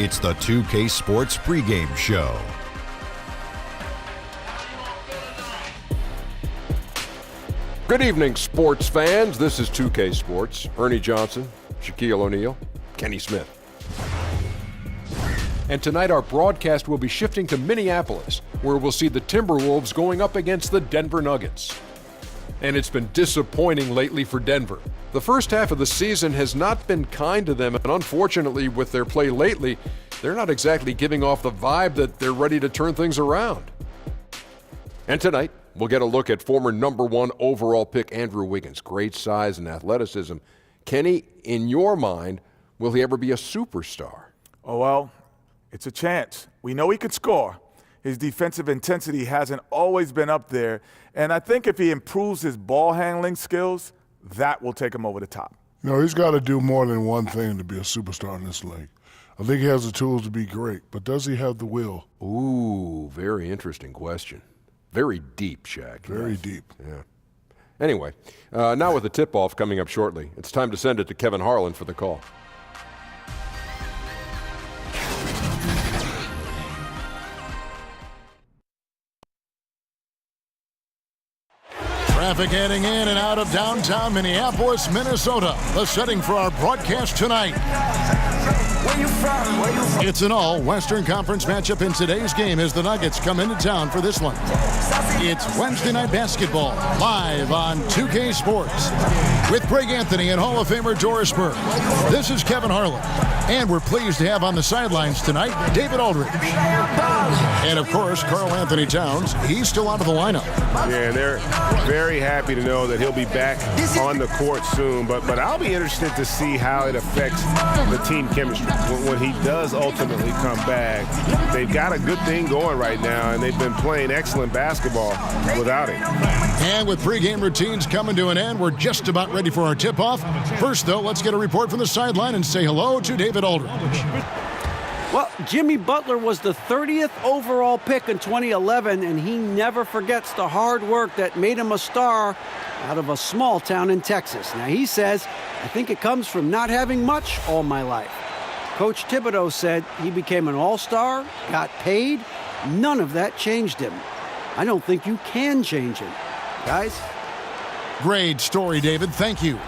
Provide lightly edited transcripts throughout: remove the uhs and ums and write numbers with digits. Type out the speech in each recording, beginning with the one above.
It's the 2K Sports pregame show. Good evening, sports fans. This is 2K Sports. Ernie Johnson, Shaquille O'Neal, Kenny Smith. And tonight our broadcast will be shifting to Minneapolis, where we'll see the Timberwolves going up against the Denver Nuggets. And it's been disappointing lately for Denver. The first half of the season has not been kind to them, and unfortunately with their play lately, they're not exactly giving off the vibe that they're ready to turn things around. And tonight, we'll get a look at former number 1 overall pick Andrew Wiggins. Great size and athleticism. Kenny, in your mind, will he ever be a superstar? Oh, well, it's a chance. We know he can score. His defensive intensity hasn't always been up there, and I think if he improves his ball handling skills, that will take him over the top. You know, he's got to do more than one thing to be a superstar in this league. I think he has the tools to be great, but does he have the will? Ooh, very interesting question. Very deep, Shaq. Very deep. Yeah. Anyway, now with the tip-off coming up shortly, it's time to send it to Kevin Harlan for the call. Traffic heading in and out of downtown Minneapolis, Minnesota. The setting for our broadcast tonight. It's an all-Western Conference matchup in today's game as the Nuggets come into town for this one. It's Wednesday Night Basketball, live on 2K Sports. With Greg Anthony and Hall of Famer Doris Burke. This is Kevin Harlan. And we're pleased to have on the sidelines tonight, David Aldridge. And, of course, Karl Anthony Towns. He's still out of the lineup. Yeah, they're very happy to know that he'll be back on the court soon. But I'll be interested to see how it affects the team chemistry when he does ultimately come back. They've got a good thing going right now, and they've been playing excellent basketball without him. And with pregame routines coming to an end, we're just about ready for our tip-off. First, though, let's get a report from the sideline and say hello to David Aldridge. Well, Jimmy Butler was the 30th overall pick in 2011, and he never forgets the hard work that made him a star out of a small town in Texas. Now, he says, I think it comes from not having much all my life. Coach Thibodeau said he became an all-star, got paid. None of that changed him. I don't think you can change him. Guys? Great story, David. Thank you.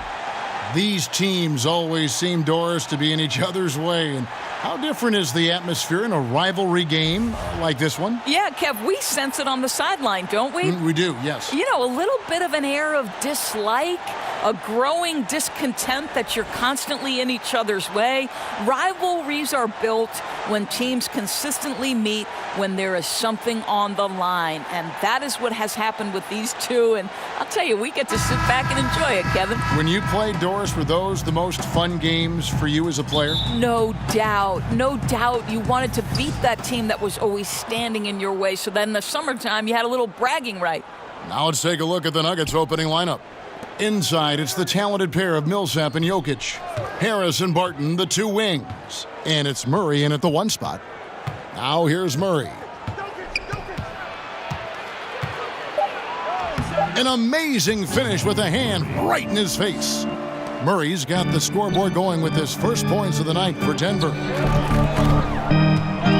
These teams always seem, Doris, to be in each other's way. And how different is the atmosphere in a rivalry game like this one? Yeah, Kev, we sense it on the sideline, don't we? We do, yes. You know, a little bit of an air of dislike, a growing discontent that you're constantly in each other's way. Rivalries are built when teams consistently meet when there is something on the line. And that is what has happened with these two. And I'll tell you, we get to sit back and enjoy it, Kevin. When you played, Doris, were those the most fun games for you as a player? No doubt. No doubt you wanted to beat that team that was always standing in your way. So then in the summertime, you had a little bragging right. Now let's take a look at the Nuggets opening lineup. Inside, it's the talented pair of Millsap and Jokic. Harris and Barton, the two wings. And it's Murray in at the one spot. Now here's Murray. An amazing finish with a hand right in his face. Murray's got the scoreboard going with his first points of the night for Denver.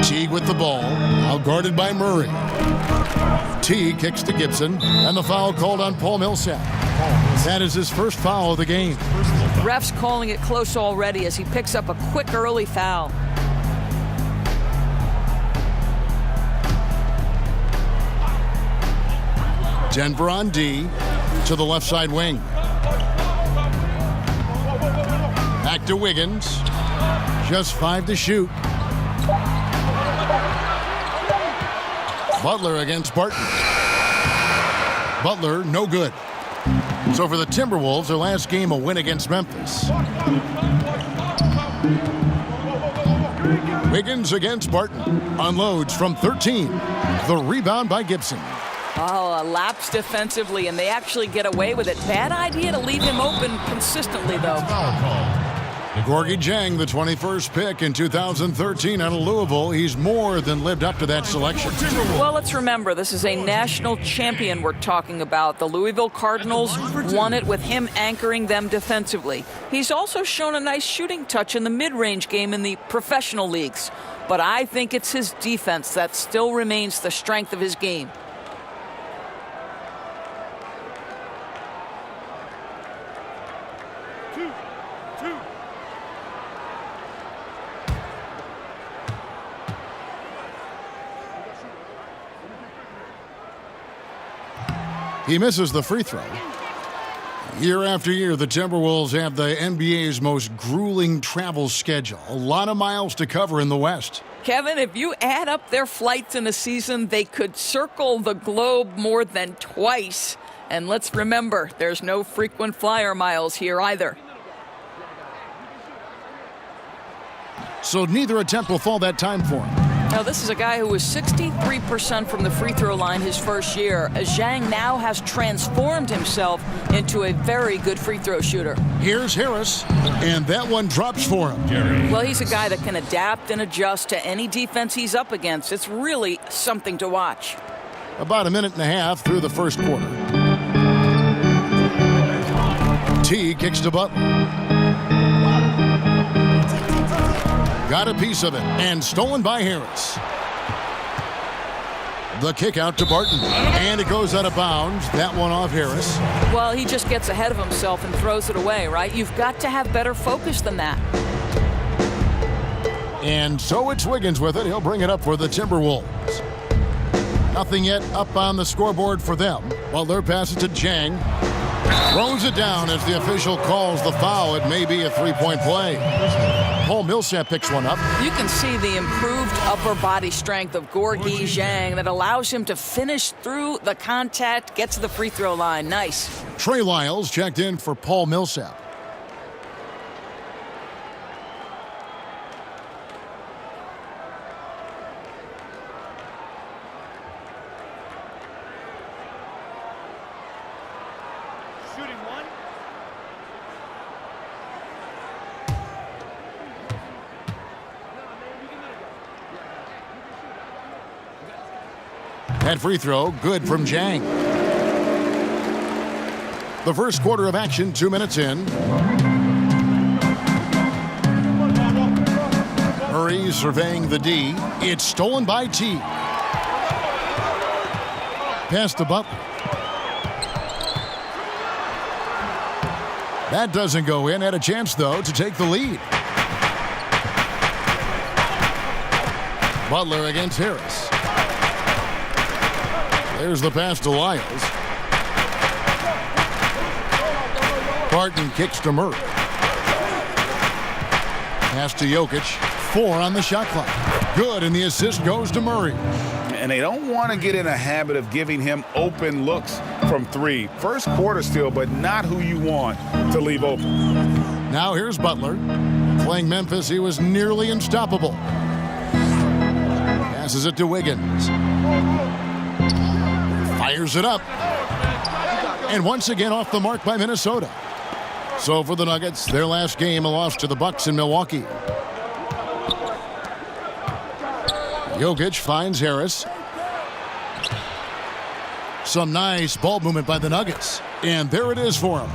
Teague with the ball, now guarded by Murray. Teague kicks to Gibson, and the foul called on Paul Millsap. That is his first foul of the game. Ref's calling it close already as he picks up a quick early foul. Denver on D to the left side wing. Back to Wiggins. Just 5 to shoot. Butler against Barton. Butler, no good. So for the Timberwolves, their last game a win against Memphis. Wiggins against Barton. Unloads from 13. The rebound by Gibson. Oh, a lapse defensively, and they actually get away with it. Bad idea to leave him open consistently, though. Gorgie Jang, the 21st pick in 2013 out of Louisville. He's more than lived up to that selection. Well, let's remember, this is a national champion we're talking about. The Louisville Cardinals won it with him anchoring them defensively. He's also shown a nice shooting touch in the mid-range game in the professional leagues. But I think it's his defense that still remains the strength of his game. He misses the free throw. Year after year, the Timberwolves have the NBA's most grueling travel schedule. A lot of miles to cover in the West. Kevin, if you add up their flights in a season, they could circle the globe more than twice. And let's remember, there's no frequent flyer miles here either. So neither attempt will fall that time for him. Now, this is a guy who was 63% from the free throw line his first year. Zhang now has transformed himself into a very good free throw shooter. Here's Harris, and that one drops for him. Well, he's a guy that can adapt and adjust to any defense he's up against. It's really something to watch. About a minute and a half through the first quarter. T kicks to Butler. Got a piece of it, and stolen by Harris. The kick out to Barton, and it goes out of bounds. That one off Harris. Well, he just gets ahead of himself and throws it away, right? You've got to have better focus than that. And so it's Wiggins with it. He'll bring it up for the Timberwolves. Nothing yet up on the scoreboard for them. Butler passes to Jang. Throws it down as the official calls the foul. It may be a three-point play. Paul Millsap picks one up. You can see the improved upper body strength of Gorgie Jang that allows him to finish through the contact, get to the free throw line. Nice. Trey Lyles checked in for Paul Millsap. That free throw, good from Jang. The first quarter of action, 2 minutes in. Murray surveying the D. It's stolen by T. Pass to Butler. That doesn't go in. Had a chance, though, to take the lead. Butler against Harris. There's the pass to Lyles. Barton kicks to Murray. Pass to Jokic. 4 on the shot clock. Good, and the assist goes to Murray. And they don't want to get in a habit of giving him open looks from 3. First quarter still, but not who you want to leave open. Now here's Butler. Playing Memphis, he was nearly unstoppable. Passes it to Wiggins. Fires it up. And once again off the mark by Minnesota. So for the Nuggets, their last game, a loss to the Bucks in Milwaukee. Jokic finds Harris. Some nice ball movement by the Nuggets. And there it is for him.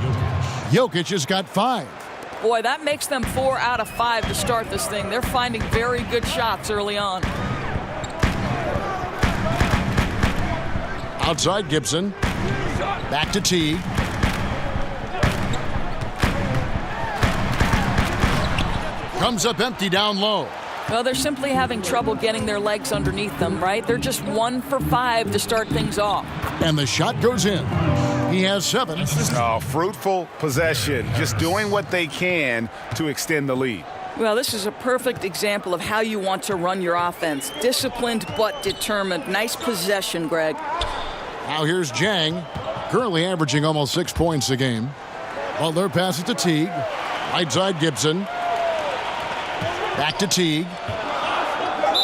Jokic has got 5. Boy, that makes them 4 out of 5 to start this thing. They're finding very good shots early on. Outside Gibson. Back to T. Comes up empty down low. Well, they're simply having trouble getting their legs underneath them, right? They're just 1 for 5 to start things off. And the shot goes in. He has 7. Oh, fruitful possession. Just doing what they can to extend the lead. Well, this is a perfect example of how you want to run your offense. Disciplined but determined. Nice possession, Greg. Now here's Jang, currently averaging almost 6 points a game. Butler passes to Teague. Right side Gibson. Back to Teague.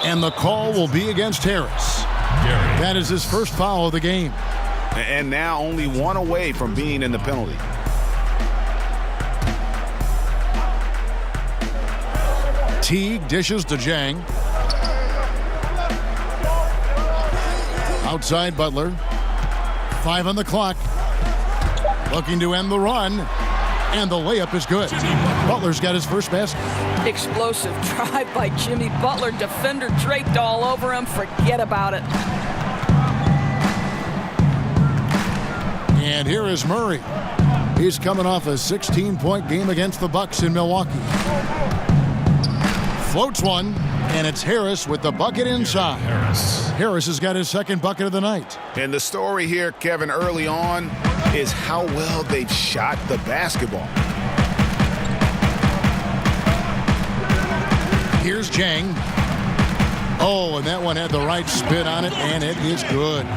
And the call will be against Harris. That is his first foul of the game. And now only 1 away from being in the penalty. Teague dishes to Jang. Outside Butler. 5 on the clock. Looking to end the run. And the layup is good. Butler's got his first basket. Explosive drive by Jimmy Butler. Defender draped all over him. Forget about it. And here is Murray. He's coming off a 16-point game against the Bucks in Milwaukee. Floats one, and it's Harris with the bucket inside. Harris has got his second bucket of the night. And the story here, Kevin, early on is how well they've shot the basketball. Here's Jang. Oh, and that one had the right spin on it, and it is good.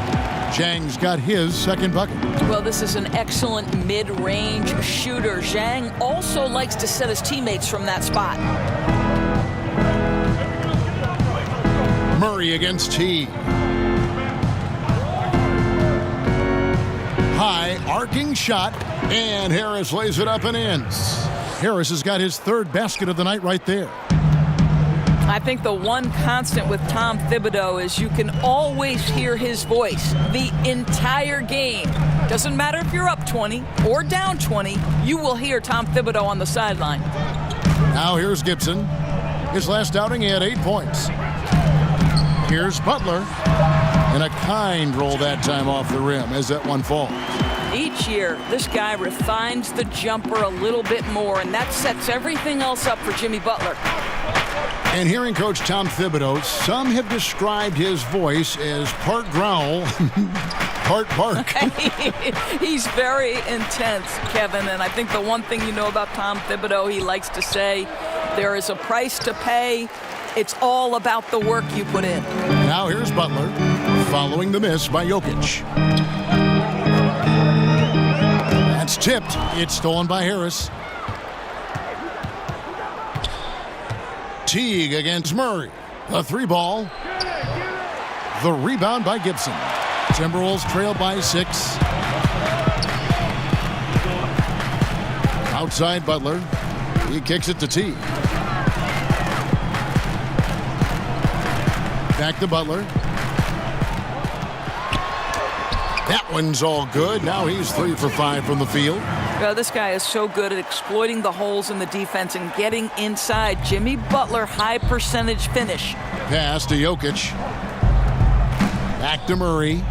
Zhang's got his second bucket. Well, this is an excellent mid-range shooter. Zhang also likes to set his teammates from that spot. Murray against Teague. High arcing shot, and Harris lays it up and in. Harris has got his third basket of the night right there. I think the one constant with Tom Thibodeau is you can always hear his voice the entire game. Doesn't matter if you're up 20 or down 20, you will hear Tom Thibodeau on the sideline. Now here's Gibson. His last outing, he had 8 points. Here's Butler. And a kind roll that time off the rim as that one falls. Each year, this guy refines the jumper a little bit more, and that sets everything else up for Jimmy Butler. And hearing Coach Tom Thibodeau, some have described his voice as part growl, part bark. He's very intense, Kevin, and I think the one thing you know about Tom Thibodeau, he likes to say, there is a price to pay. It's all about the work you put in. Now here's Butler, following the miss by Jokic. That's tipped. It's stolen by Harris. Teague against Murray. The 3-ball. The rebound by Gibson. Timberwolves trail by 6. Outside Butler. He kicks it to Teague. Back to Butler. That one's all good. Now he's 3 for 5 from the field. Well, this guy is so good at exploiting the holes in the defense and getting inside. Jimmy Butler, high percentage finish. Pass to Jokic. Back to Murray.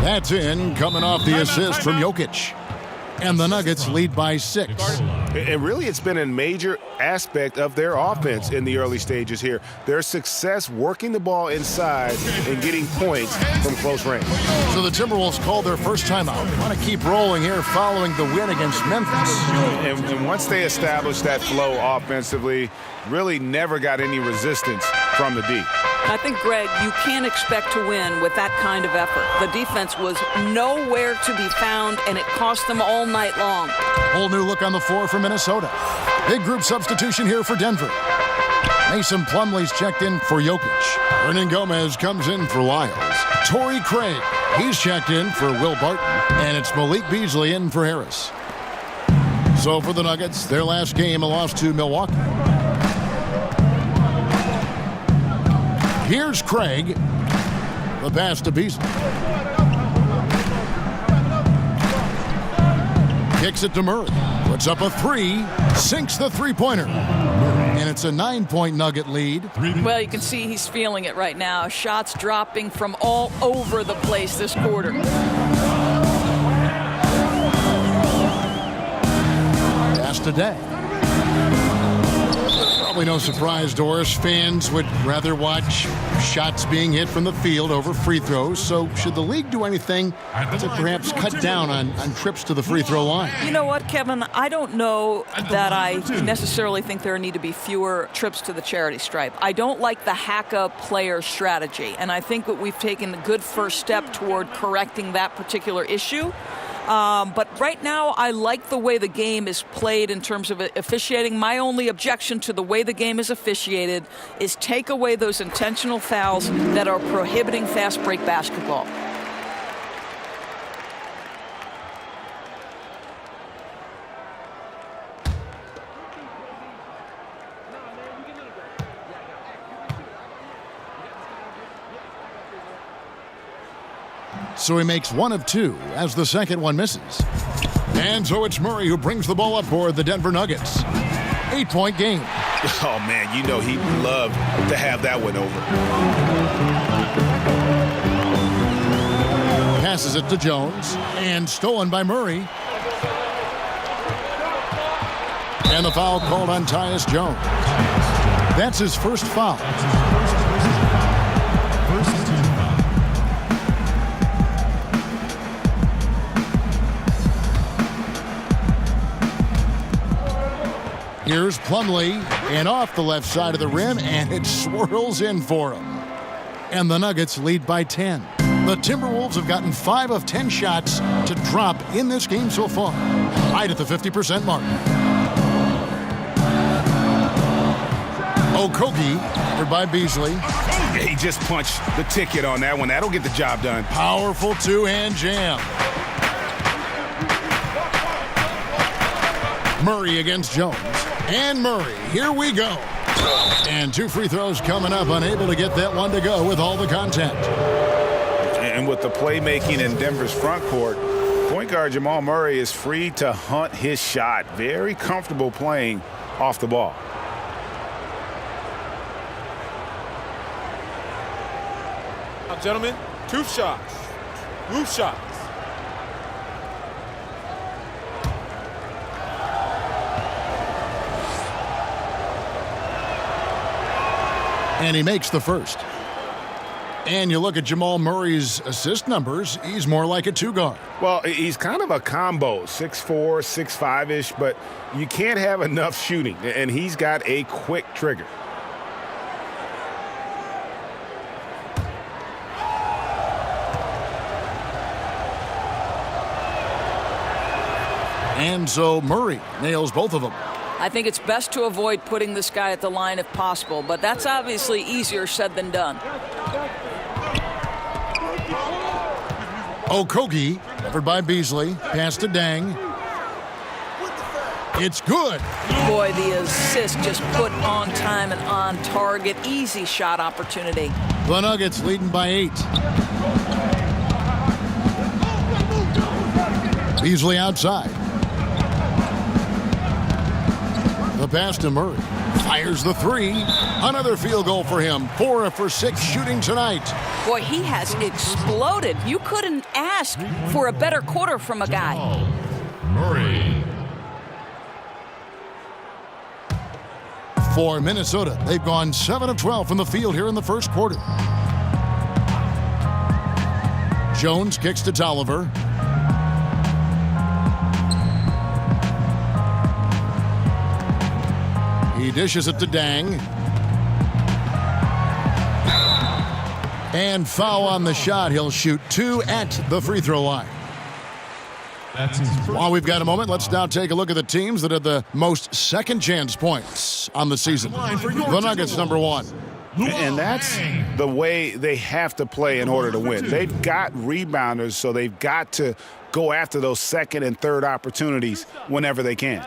That's in, coming off the assist from Jokic. And the Nuggets lead by 6. And really, it's been a major aspect of their offense in the early stages here. Their success working the ball inside and getting points from close range. So the Timberwolves called their first timeout. They want to keep rolling here following the win against Memphis. And once they established that flow offensively, really never got any resistance from the D. I think, Greg, you can't expect to win with that kind of effort. The defense was nowhere to be found, and it cost them all night long. Whole new look on the floor for Minnesota. Big group substitution here for Denver. Mason Plumlee's checked in for Jokic. Hernan Gomez comes in for Lyles. Torrey Craig, he's checked in for Will Barton. And it's Malik Beasley in for Harris. So for the Nuggets, their last game, a loss to Milwaukee. Here's Craig. The pass to Beasley. Kicks it to Murray. Puts up a 3. Sinks the three-pointer. And it's a 9-point Nugget lead. Well, you can see he's feeling it right now. Shots dropping from all over the place this quarter. Pass to Day. Probably no surprise, Doris. Fans would rather watch shots being hit from the field over free throws. So should the league do anything to perhaps cut down on trips to the free throw line? You know what, Kevin? I don't know that I necessarily think there need to be fewer trips to the charity stripe. I don't like the hack-up player strategy, and I think that we've taken a good first step toward correcting that particular issue. But right now, I like the way the game is played in terms of officiating. My only objection to the way the game is officiated is take away those intentional fouls that are prohibiting fast break basketball. so he makes 1 of 2 as the second one misses. And so it's Murray who brings the ball up for the Denver Nuggets. 8-point game. Oh, man, you know he'd love to have that one over. Passes it to Jones, and stolen by Murray. And the foul called on Tyus Jones. That's his first foul. Here's Plumlee, and off the left side of the rim, and it swirls in for him. And the Nuggets lead by 10. The Timberwolves have gotten 5 of 10 shots to drop in this game so far, right at the 50% mark. Okogie, covered by Beasley. He just punched the ticket on that one. That'll get the job done. Powerful two-hand jam. Murray against Jones. And Murray, here we go. And 2 free throws coming up, unable to get that one to go with all the contact. And with the playmaking in Denver's front court, point guard Jamal Murray is free to hunt his shot. Very comfortable playing off the ball. Now, gentlemen, 2 shots. Loose shots. And he makes the first. And you look at Jamal Murray's assist numbers, he's more like a 2-guard. Well, he's kind of a combo, 6'4", 6'5"-ish, but you can't have enough shooting, and he's got a quick trigger. And so Murray nails both of them. I think it's best to avoid putting this guy at the line if possible, but that's obviously easier said than done. Okogie, covered by Beasley, pass to Dang. It's good. Boy, the assist just put on time and on target. Easy shot opportunity. The Nuggets leading by 8. Beasley outside. The pass to Murray. Fires the 3. Another field goal for him. 4 for 6 shooting tonight. Boy, he has exploded. You couldn't ask for a better quarter from a guy. Murray. For Minnesota, they've gone 7 of 12 from the field here in the first quarter. Jones kicks to Tolliver. He dishes it to Dang. And foul on the shot. He'll shoot 2 at the free throw line. While we've got a moment, let's now take a look at the teams that had the most second chance points on the season. The Nuggets, number 1. And that's the way they have to play in order to win. They've got rebounders, so they've got to go after those second and third opportunities whenever they can.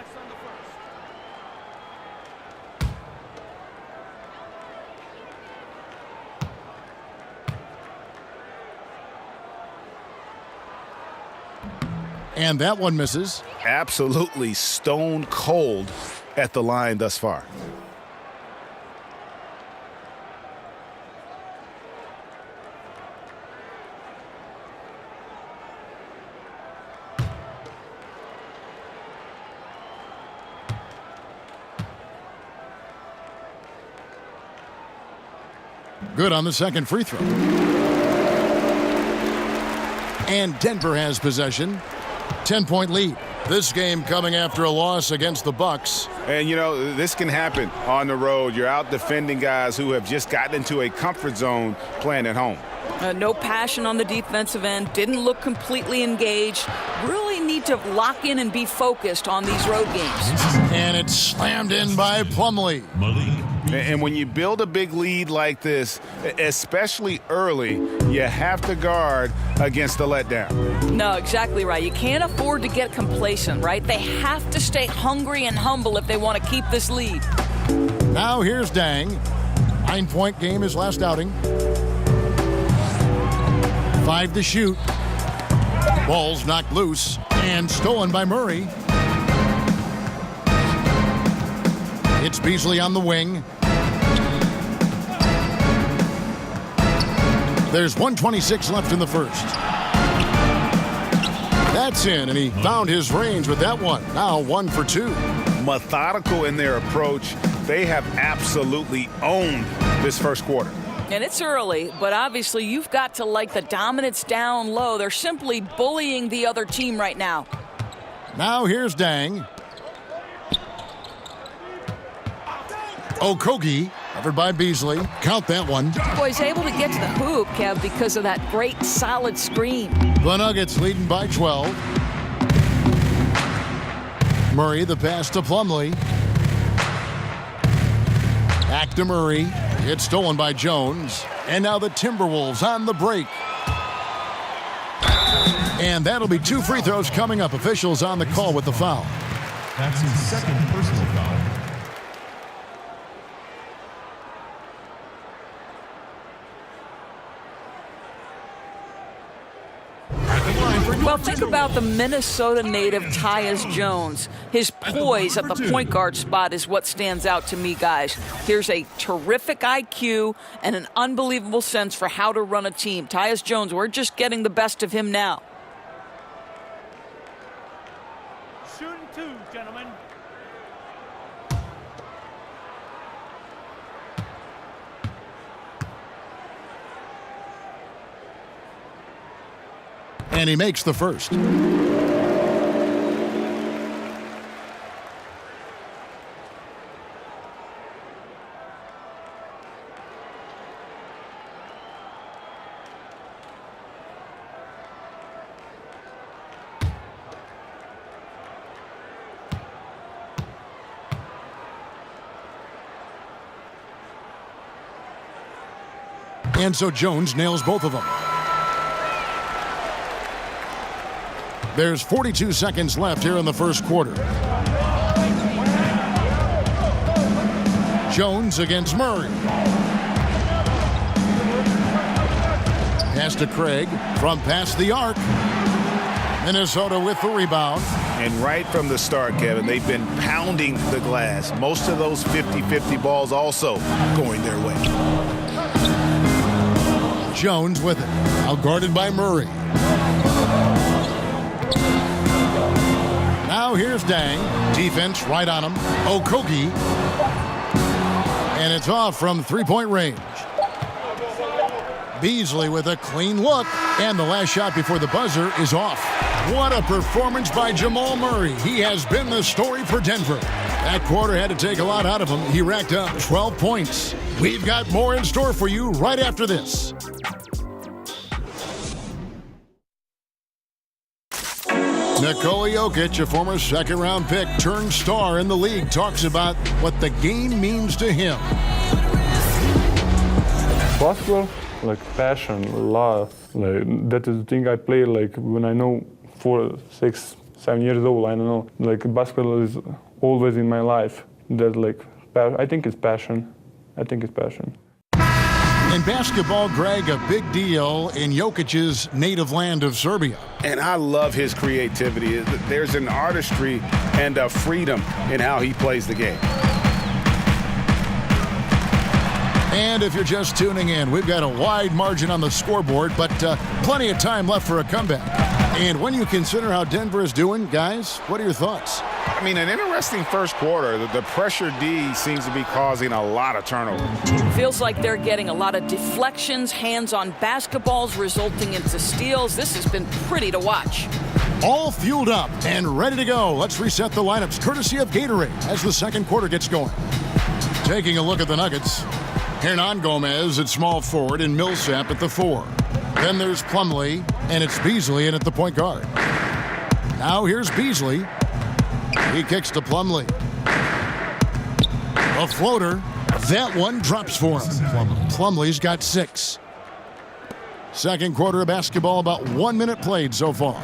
And that one misses. Absolutely stone cold at the line thus far. Good on the second free throw. And Denver has possession. 10-point lead. This game coming after a loss against the Bucks. And, you know, this can happen on the road. You're out defending guys who have just gotten into a comfort zone playing at home. No passion on the defensive end. Didn't look completely engaged. Really need to lock in and be focused on these road games. And it's slammed in by Plumlee. And when you build a big lead like this, especially early, you have to guard against the letdown. No, exactly right. You can't afford to get complacent, right? They have to stay hungry and humble if they want to keep this lead. Now here's Dang. 9-point game his last outing. 5 to shoot. Ball's knocked loose and stolen by Murray. It's Beasley on the wing. There's 1:26 left in the first. That's in, and he found his range with that one. Now 1 for 2. Methodical in their approach. They have absolutely owned this first quarter. And it's early, but obviously you've got to like the dominance down low. They're simply bullying the other team right now. Now here's Dang. Okogie, covered by Beasley. Count that one. Boy, he's able to get to the hoop, Kev, because of that great solid screen. The Nuggets leading by 12. Murray, the pass to Plumlee. Back to Murray. It's stolen by Jones. And now the Timberwolves on the break. And that'll be 2 free throws coming up. Officials on the call with the foul. That's his second personal foul. Well, think about the Minnesota native Tyus Jones. His poise at the point guard spot is what stands out to me, guys. Here's a terrific IQ and an unbelievable sense for how to run a team. Tyus Jones, we're just getting the best of him now. Shooting 2, gentlemen. And he makes the first. And so Jones nails both of them. There's 42 seconds left here in the first quarter. Jones against Murray. Pass to Craig from past the arc. Minnesota with the rebound. And right from the start, Kevin, they've been pounding the glass. Most of those 50-50 balls also going their way. Jones with it. Outguarded by Murray. Now here's Dang. Defense right on him. Okogie. And it's off from three-point range. Beasley with a clean look. And the last shot before the buzzer is off. What a performance by Jamal Murray. He has been the story for Denver. That quarter had to take a lot out of him. He racked up 12 points. We've got more in store for you right after this. Nikola Jokic, a former second-round pick, turned star in the league, talks about what the game means to him. Basketball, like passion, love. Like that is the thing I play. Like when I know 4, 6, 7 years old. I don't know. Like basketball is always in my life. That like I think it's passion. In basketball, Greg, a big deal in Jokic's native land of Serbia. And I love his creativity. There's an artistry and a freedom in how he plays the game. And if you're just tuning in, we've got a wide margin on the scoreboard, but plenty of time left for a comeback. And when you consider how Denver is doing, guys, what are your thoughts? I mean, an interesting first quarter. The pressure D seems to be causing a lot of turnover. Feels like they're getting a lot of deflections, hands-on basketballs resulting into steals. This has been pretty to watch. All fueled up and ready to go. Let's reset the lineups courtesy of Gatorade as the second quarter gets going. Taking a look at the Nuggets. Hernan Gomez at small forward and Millsap at the 4. Then there's Plumlee, and it's Beasley in at the point guard. Now here's Beasley. He kicks to Plumlee. A floater. That one drops for him. Plumlee's got 6. Second quarter of basketball, about 1 minute played so far.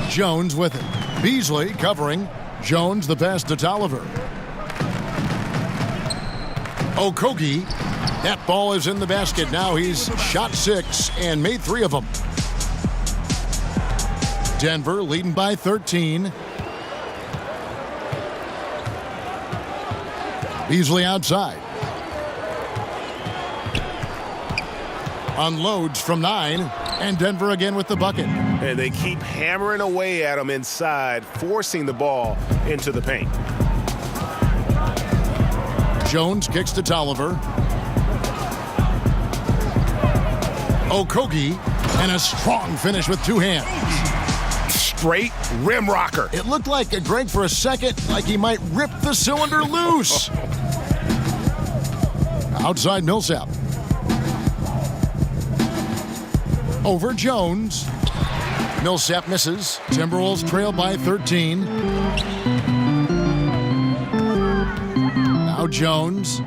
Jones with it. Beasley covering. Jones the pass to Tolliver. Okogie. That ball is in the basket. Now he's shot 6 and made 3 of them. Denver leading by 13. Beasley outside. Unloads from 9, and Denver again with the bucket. And they keep hammering away at him inside, forcing the ball into the paint. Jones kicks to Tolliver. Okogie, and a strong finish with 2 hands. Straight rim rocker. It looked like Greg for a second, like he might rip the cylinder loose. Outside Millsap. Over Jones. Millsap misses. Timberwolves trail by 13. Now Jones.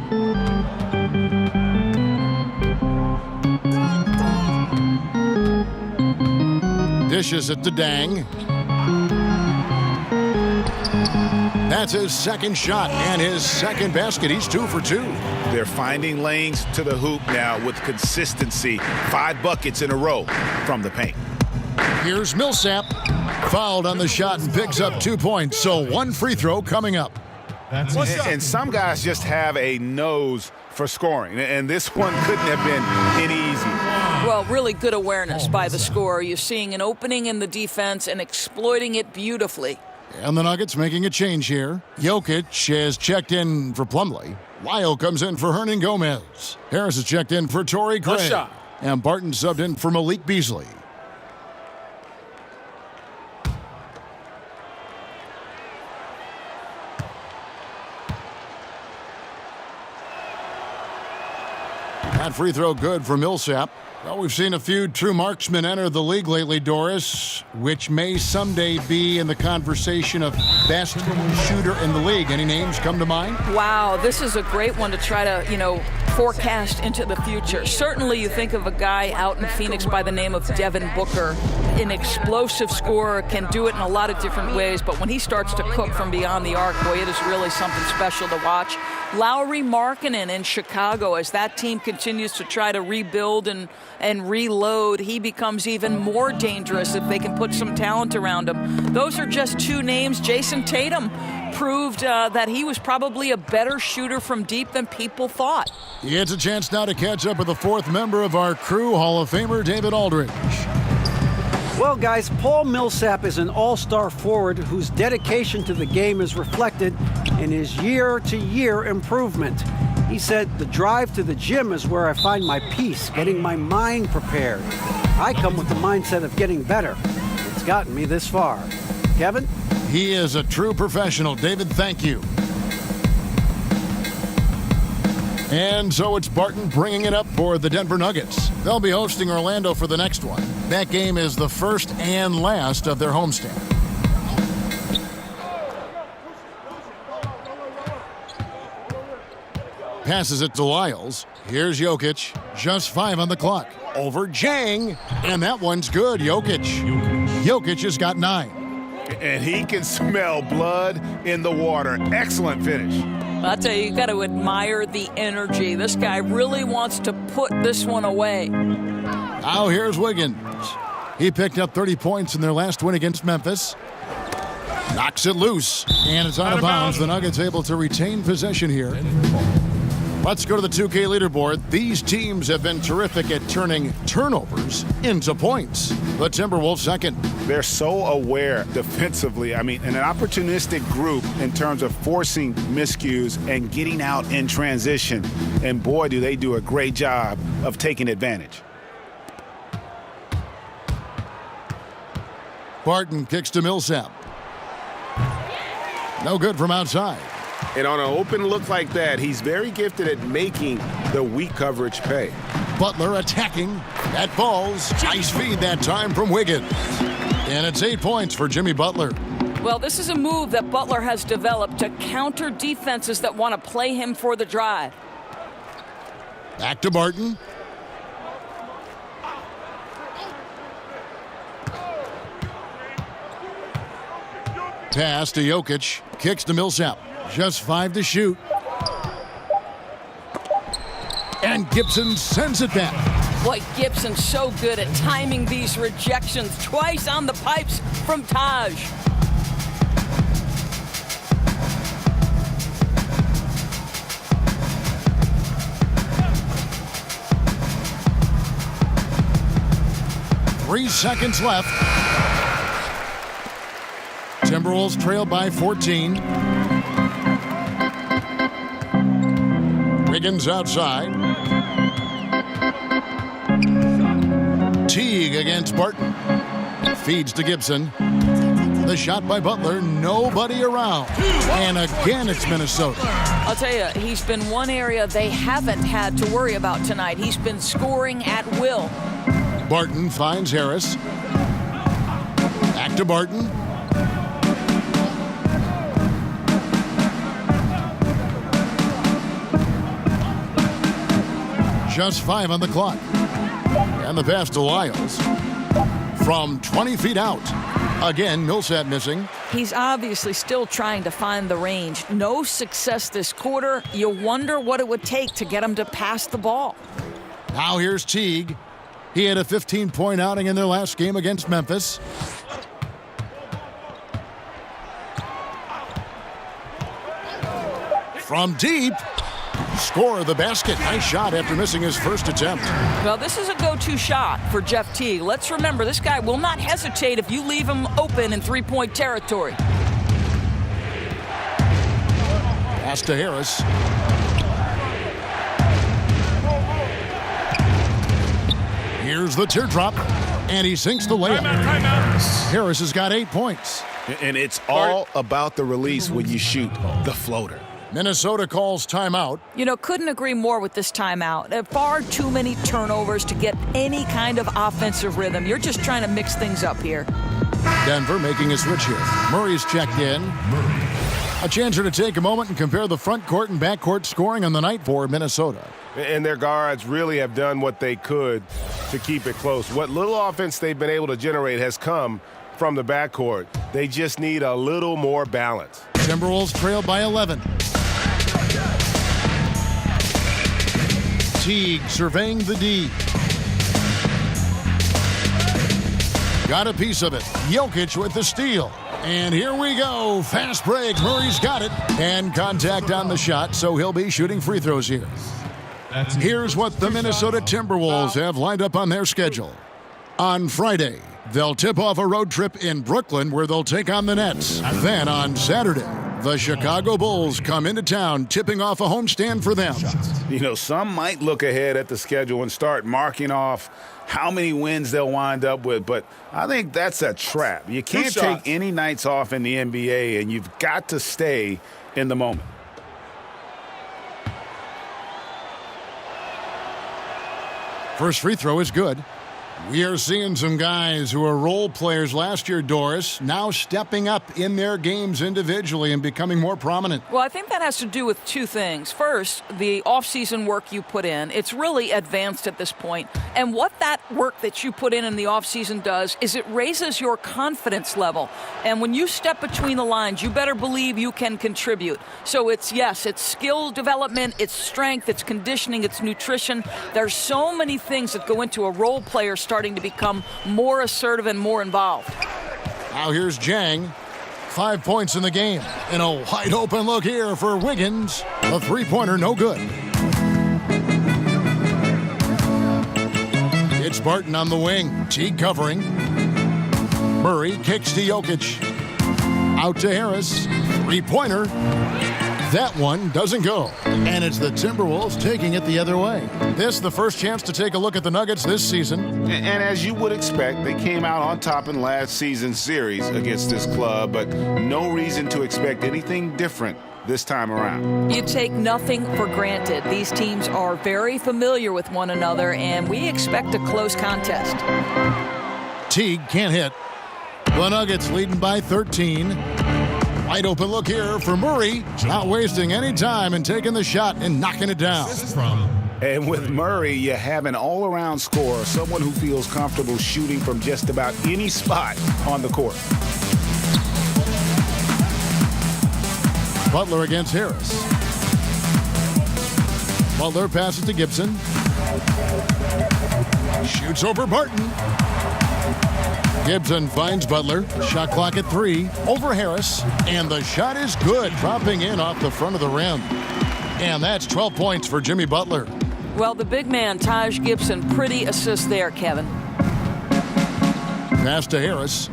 Dishes it to Dang. That's his second shot and his second basket. He's 2 for 2. They're finding lanes to the hoop now with consistency. 5 buckets in a row from the paint. Here's Millsap. Fouled on the shot and picks up 2 points. So 1 free throw coming up. And some guys just have a nose for scoring. And this one couldn't have been any easier. Well, really good awareness by the scorer. You're seeing an opening in the defense and exploiting it beautifully. And the Nuggets making a change here. Jokic has checked in for Plumlee. Lyle comes in for Hernan Gomez. Harris has checked in for Torrey Craig. And Barton subbed in for Malik Beasley. That free throw good for Millsap. Well, we've seen a few true marksmen enter the league lately, Doris, which may someday be in the conversation of best shooter in the league. Any names come to mind? Wow, this is a great one to try to, forecast into the future. Certainly you think of a guy out in Phoenix by the name of Devin Booker, an explosive scorer, can do it in a lot of different ways, but when he starts to cook from beyond the arc, boy, it is really something special to watch. Lauri Markkanen in Chicago, as that team continues to try to rebuild and reload, he becomes even more dangerous if they can put some talent around him. Those are just 2 names. Jason Tatum proved that he was probably a better shooter from deep than people thought. It's a chance now to catch up with the 4th member of our crew, Hall of Famer David Aldridge. Well, guys, Paul Millsap is an all-star forward whose dedication to the game is reflected in his year-to-year improvement. He said, "The drive to the gym is where I find my peace, getting my mind prepared. I come with the mindset of getting better. It's gotten me this far." Kevin? He is a true professional. David, thank you. And so it's Barton bringing it up for the Denver Nuggets. They'll be hosting Orlando for the next one. That game is the first and last of their homestand. Passes it to Lyles. Here's Jokic. Just 5 on the clock. Over Jang. And that one's good. Jokic has got 9. And he can smell blood in the water. Excellent finish. I'll tell you, you got to admire the energy. This guy really wants to put this one away. Now here's Wiggins. He picked up 30 points in their last win against Memphis. Knocks it loose, and it's out of bounds. The Nuggets able to retain possession here. Let's go to the 2K leaderboard. These teams have been terrific at turning turnovers into points. The Timberwolves second. They're so aware defensively. I mean, an opportunistic group in terms of forcing miscues and getting out in transition. And boy, do they do a great job of taking advantage. Barton kicks to Millsap. No good from outside. And on an open look like that, he's very gifted at making the weak coverage pay. Butler attacking. That falls. Nice feed that time from Wiggins. And it's 8 points for Jimmy Butler. Well, this is a move that Butler has developed to counter defenses that want to play him for the drive. Back to Barton. Pass to Jokic. Kicks to Millsap. Just 5 to shoot. And Gibson sends it back. Boy, Gibson's so good at timing these rejections. Twice on the pipes from Taj. Three seconds left. Timberwolves trail by 14. Wiggins outside. Teague against Barton. Feeds to Gibson. The shot by Butler. Nobody around. And again, it's Minnesota. I'll tell you, he's been one area they haven't had to worry about tonight. He's been scoring at will. Barton finds Harris. Back to Barton. Just 5 on the clock. And the pass to Lyles. From 20 feet out. Again, Millsap missing. He's obviously still trying to find the range. No success this quarter. You wonder what it would take to get him to pass the ball. Now here's Teague. He had a 15-point outing in their last game against Memphis. From deep. Score the basket. Nice shot after missing his first attempt. Well, this is a go-to shot for Jeff Teague. Let's remember, this guy will not hesitate if you leave him open in three-point territory. Pass to Harris. Here's the teardrop, and he sinks the layup. Harris has got 8 points. And it's all about the release when you shoot the floater. Minnesota calls timeout. You know, couldn't agree more with this timeout. There are far too many turnovers to get any kind of offensive rhythm. You're just trying to mix things up here. Denver making a switch here. Murray's checked in. A chance to take a moment and compare the front court and back court scoring on the night for Minnesota. And their guards really have done what they could to keep it close. What little offense they've been able to generate has come from the backcourt. They just need a little more balance. Timberwolves trail by 11. Teague surveying the D. Got a piece of it. Jokic with the steal. And here we go. Fast break. Murray's got it. And contact on the shot, so he'll be shooting free throws here. Here's what the Minnesota Timberwolves have lined up on their schedule. On Friday, they'll tip off a road trip in Brooklyn where they'll take on the Nets. Then on Saturday, the Chicago Bulls come into town, tipping off a homestand for them. You know, some might look ahead at the schedule and start marking off how many wins they'll wind up with, but I think that's a trap. You can't take any nights off in the NBA, and you've got to stay in the moment. First free throw is good. We are seeing some guys who were role players last year, Doris, now stepping up in their games individually and becoming more prominent. Well, I think that has to do with two things. First, the offseason work you put in. It's really advanced at this point. And what that work that you put in the offseason does is it raises your confidence level. And when you step between the lines, you better believe you can contribute. So it's skill development, it's strength, it's conditioning, it's nutrition. There's so many things that go into a role player starting to become more assertive and more involved. Now here's Jang. 5 points in the game. And a wide open look here for Wiggins. A three-pointer, no good. It's Barton on the wing. Teague covering. Murray kicks to Jokic. Out to Harris. Three-pointer. That one doesn't go. And it's the Timberwolves taking it the other way. This the first chance to take a look at the Nuggets this season. And as you would expect, they came out on top in last season's series against this club, but no reason to expect anything different this time around. You take nothing for granted. These teams are very familiar with one another, and we expect a close contest. Teague can't hit. The Nuggets leading by 13. Wide open look here for Murray. Not wasting any time and taking the shot and knocking it down. And with Murray, you have an all-around scorer, someone who feels comfortable shooting from just about any spot on the court. Butler against Harris. Butler passes to Gibson. Shoots over Barton. Gibson finds Butler. Shot clock at 3. Over Harris. And the shot is good. Dropping in off the front of the rim. And that's 12 points for Jimmy Butler. Well, the big man, Taj Gibson, pretty assist there, Kevin. Pass to Harris.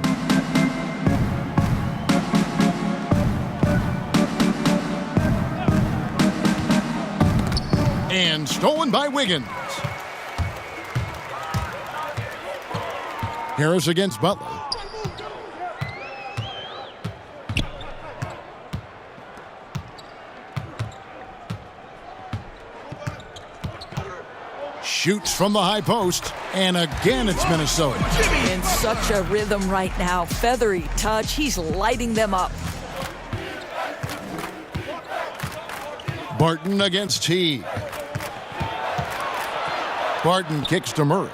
And stolen by Wiggins. Harris against Butler. Shoots from the high post, and again it's Minnesota. In such a rhythm right now. Feathery touch. He's lighting them up. Barton against Teague. Barton kicks to Murray.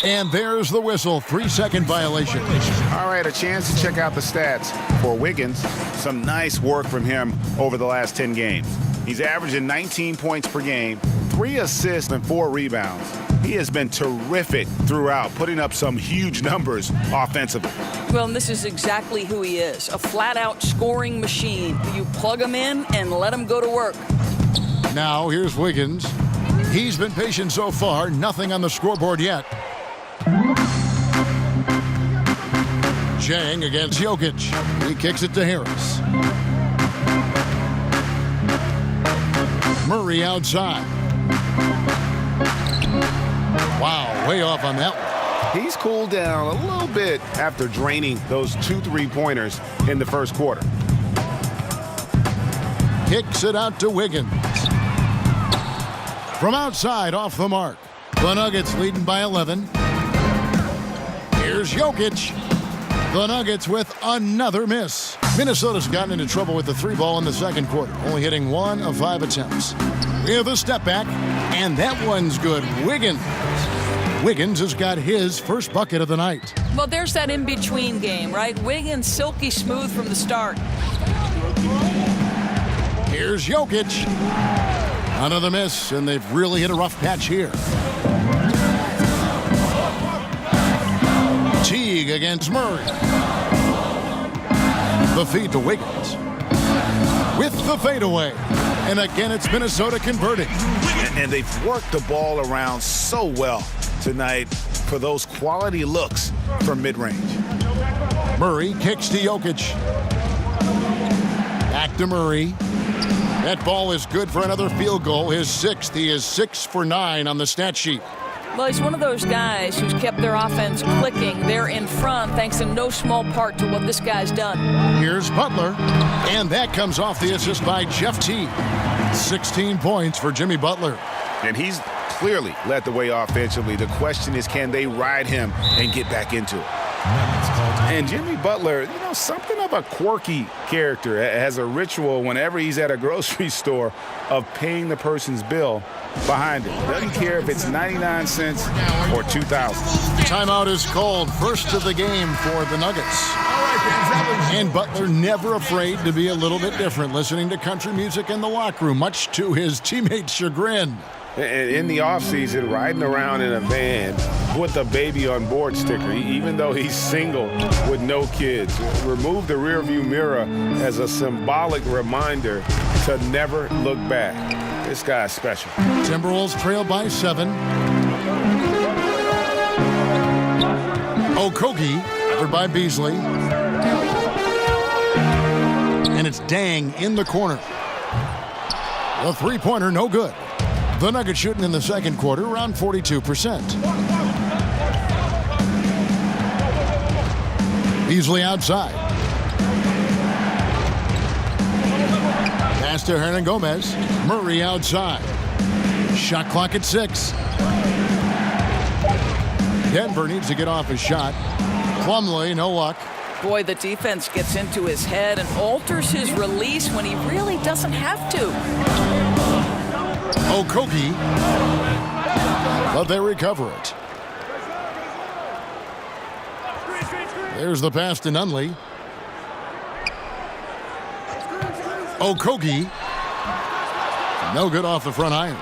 And there's the whistle. 3-second violation. All right, a chance to check out the stats for Wiggins. Some nice work from him over the last 10 games. He's averaging 19 points per game, 3 assists and 4 rebounds. He has been terrific throughout, putting up some huge numbers offensively. Well, and this is exactly who he is, a flat-out scoring machine. You plug him in and let him go to work. Now here's Wiggins. He's been patient so far, nothing on the scoreboard yet. Jang against Jokic. He kicks it to Harris. Murray outside. Wow, way off on that one. He's cooled down a little bit after draining those 2 3-pointers in the first quarter. Kicks it out to Wiggins. From outside, off the mark. The Nuggets leading by 11. Here's Jokic. The Nuggets with another miss. Minnesota's gotten into trouble with the 3-ball in the second quarter, only hitting 1 of 5 attempts. We have a step back, and that one's good. Wiggins has got his first bucket of the night. Well, there's that in-between game, right? Wiggins silky smooth from the start. Here's Jokic. Another miss, and they've really hit a rough patch here. Teague against Murray. The feed to Wiggins. With the fadeaway. And again, it's Minnesota converting. And they've worked the ball around so well tonight for those quality looks from mid-range. Murray kicks to Jokic. Back to Murray. That ball is good for another field goal, his 6th. He is 6 for 9 on the stat sheet. Well, he's one of those guys who's kept their offense clicking. They're in front thanks in no small part to what this guy's done. Here's Butler, and that comes off the assist by Jeff Teague. 16 points for Jimmy Butler. And he's clearly led the way offensively. The question is, can they ride him and get back into it? And Jimmy Butler, something of a quirky character, has a ritual whenever he's at a grocery store of paying the person's bill behind him. Doesn't care if it's 99 cents or 2,000. Timeout is called. First of the game for the Nuggets. And Butler never afraid to be a little bit different, listening to country music in the locker room, much to his teammates' chagrin. In the offseason, riding around in a van with a baby on board sticker, even though he's single with no kids. Remove the rearview mirror as a symbolic reminder to never look back. This guy's special. Timberwolves trail by 7. Okogie, covered by Beasley. And it's Dang in the corner. The 3-pointer, no good. The Nuggets shooting in the second quarter around 42%. Beasley outside. Pass to Hernan Gomez. Murray outside. Shot clock at 6. Denver needs to get off his shot. Plumlee, no luck. Boy, the defense gets into his head and alters his release when he really doesn't have to. Okogie, but they recover it. There's the pass to Nunley. Okogie, no good off the front iron.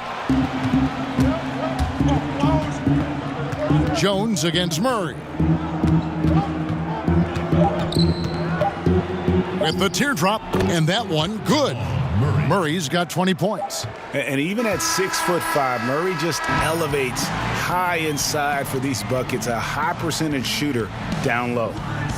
Jones against Murray. With the teardrop, and that one good. Murray's got 20 points. And even at 6'5", Murray just elevates high inside for these buckets. A high percentage shooter down low.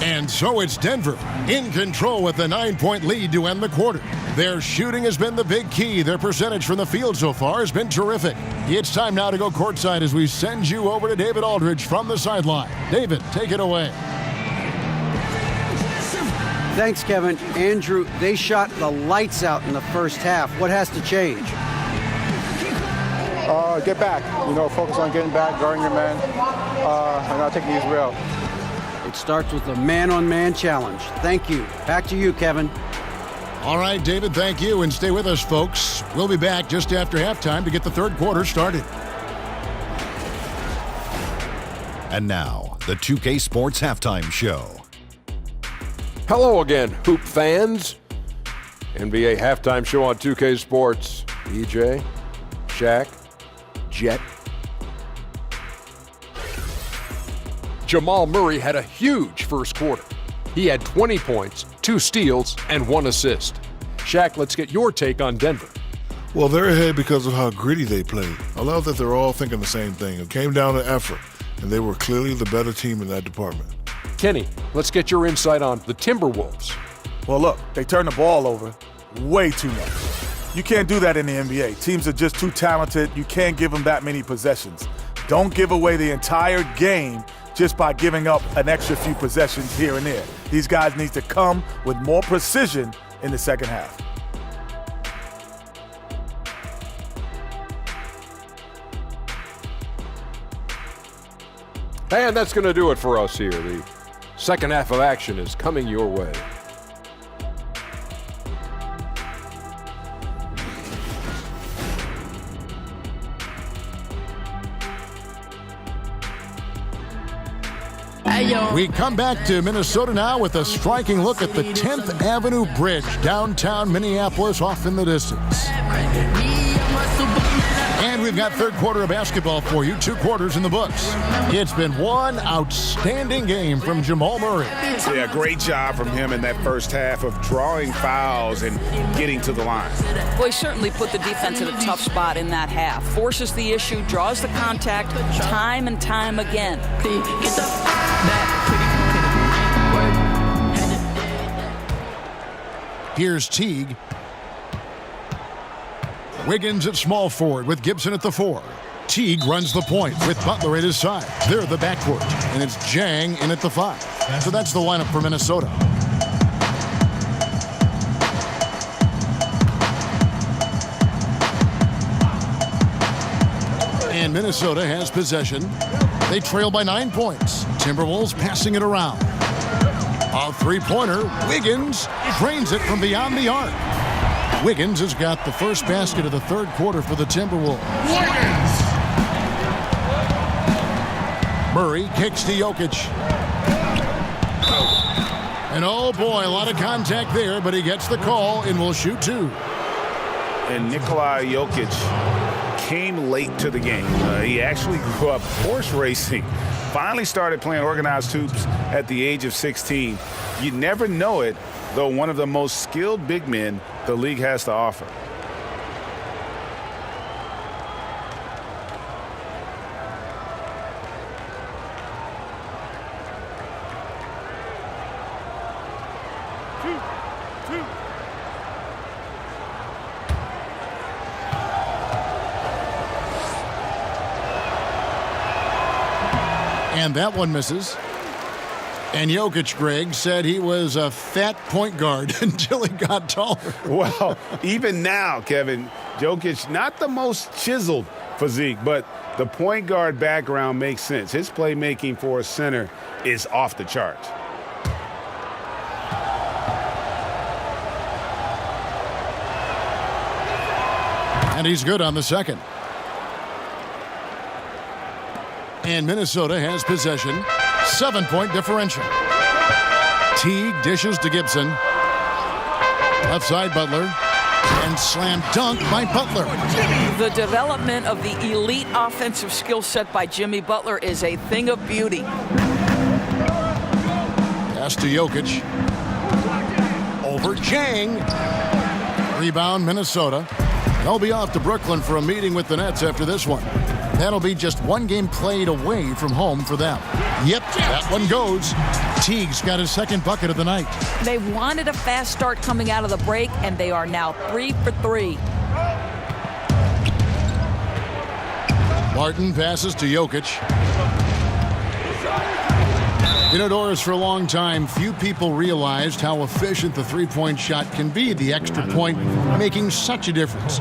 And so it's Denver in control with a 9-point lead to end the quarter. Their shooting has been the big key. Their percentage from the field so far has been terrific. It's time now to go courtside as we send you over to David Aldridge from the sideline. David, take it away. Thanks, Kevin. Andrew, they shot the lights out in the first half. What has to change? Get back. Focus on getting back, guarding your man, and not taking these real. It starts with a man-on-man challenge. Thank you. Back to you, Kevin. All right, David, thank you. And stay with us, folks. We'll be back just after halftime to get the third quarter started. And now, the 2K Sports Halftime Show. Hello again, Hoop fans. NBA halftime show on 2K Sports. EJ, Shaq, Jet. Jamal Murray had a huge first quarter. He had 20 points, 2 steals, and 1 assist. Shaq, let's get your take on Denver. Well, they're ahead because of how gritty they played. I love that they're all thinking the same thing. It came down to effort, and they were clearly the better team in that department. Kenny, let's get your insight on the Timberwolves. Well, look, they turn the ball over way too much. You can't do that in the NBA. Teams are just too talented. You can't give them that many possessions. Don't give away the entire game just by giving up an extra few possessions here and there. These guys need to come with more precision in the second half. And that's going to do it for us here. The second half of action is coming your way. We come back to Minnesota now with a striking look at the 10th Avenue Bridge, downtown Minneapolis, off in the distance. And we've got third quarter of basketball for you, 2 quarters in the books. It's been one outstanding game from Jamal Murray. Yeah, great job from him in that first half of drawing fouls and getting to the line. Well, he certainly put the defense in a tough spot in that half. Forces the issue, draws the contact time and time again. Here's Teague. Wiggins at small forward with Gibson at the 4. Teague runs the point with Butler at his side. They're the backcourt, and it's Jang in at the 5. So that's the lineup for Minnesota. And Minnesota has possession. They trail by 9 points. Timberwolves passing it around. A three-pointer. Wiggins drains it from beyond the arc. Wiggins has got the first basket of the third quarter for the Timberwolves. Wiggins! Murray kicks to Jokic. And oh boy, a lot of contact there, but he gets the call and will shoot 2. And Nikola Jokic came late to the game. He actually grew up horse racing. Finally started playing organized hoops at the age of 16. You never know it, though, one of the most skilled big men the league has to offer. And that one misses. And Jokic, Greg, said he was a fat point guard until he got taller. Well, even now, Kevin, Jokic, not the most chiseled physique, but the point guard background makes sense. His playmaking for a center is off the charts. And he's good on the second. And Minnesota has possession. 7-point differential. Teague dishes to Gibson. Left side, Butler. And slam dunk by Butler. The development of the elite offensive skill set by Jimmy Butler is a thing of beauty. Pass to Jokic. Over Chang. Rebound, Minnesota. They'll be off to Brooklyn for a meeting with the Nets after this one. That'll be just one game played away from home for them. Yep, that one goes. Teague's got his second bucket of the night. They wanted a fast start coming out of the break, and they are now 3 for 3. Martin passes to Jokic. You know, Doris, for a long time, few people realized how efficient the three-point shot can be, the extra point making such a difference.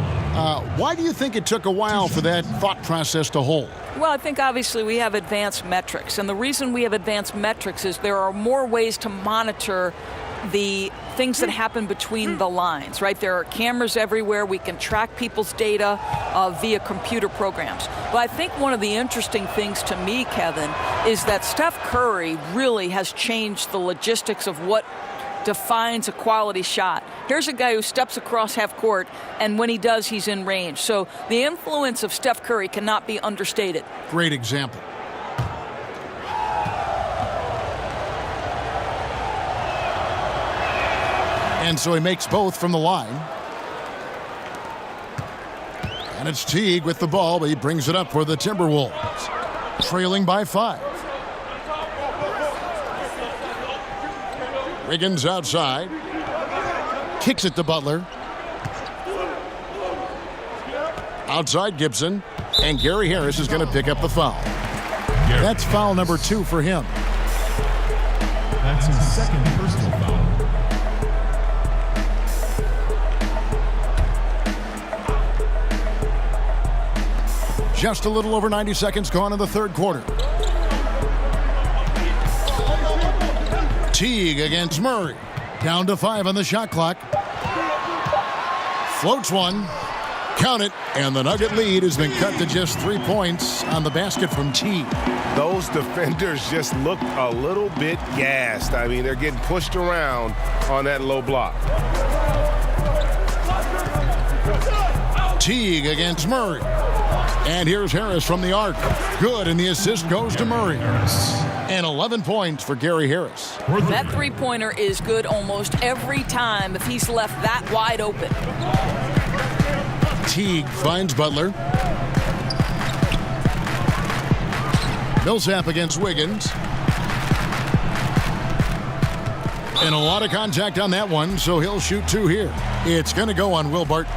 Why do you think it took a while for that thought process to hold? Well, I think obviously we have advanced metrics, and the reason we have advanced metrics is there are more ways to monitor the things that happen between the lines, right? There are cameras everywhere. We can track people's data via computer programs. But I think one of the interesting things to me, Kevin, is that Steph Curry really has changed the logistics of what defines a quality shot. Here's a guy who steps across half court, and when he does, he's in range. So the influence of Steph Curry cannot be understated. Great example. And so he makes both from the line. And it's Teague with the ball, but he brings it up for the Timberwolves. Trailing by 5. Wiggins outside. Kicks it to Butler. Outside Gibson. And Gary Harris is going to pick up the foul. That's foul number 2 for him. That's his second personal foul. Just a little over 90 seconds gone in the third quarter. Teague against Murray. Down to 5 on the shot clock. Floats one. Count it. And the Nugget lead has been cut to just 3 points on the basket from Teague. Those defenders just looked a little bit gassed. I mean, they're getting pushed around on that low block. Teague against Murray. And here's Harris from the arc. Good, and the assist goes to Murray. And 11 points for Gary Harris. That three-pointer is good almost every time if he's left that wide open. Teague finds Butler. Millsap against Wiggins. And a lot of contact on that one, so he'll shoot 2 here. It's going to go on Will Barton.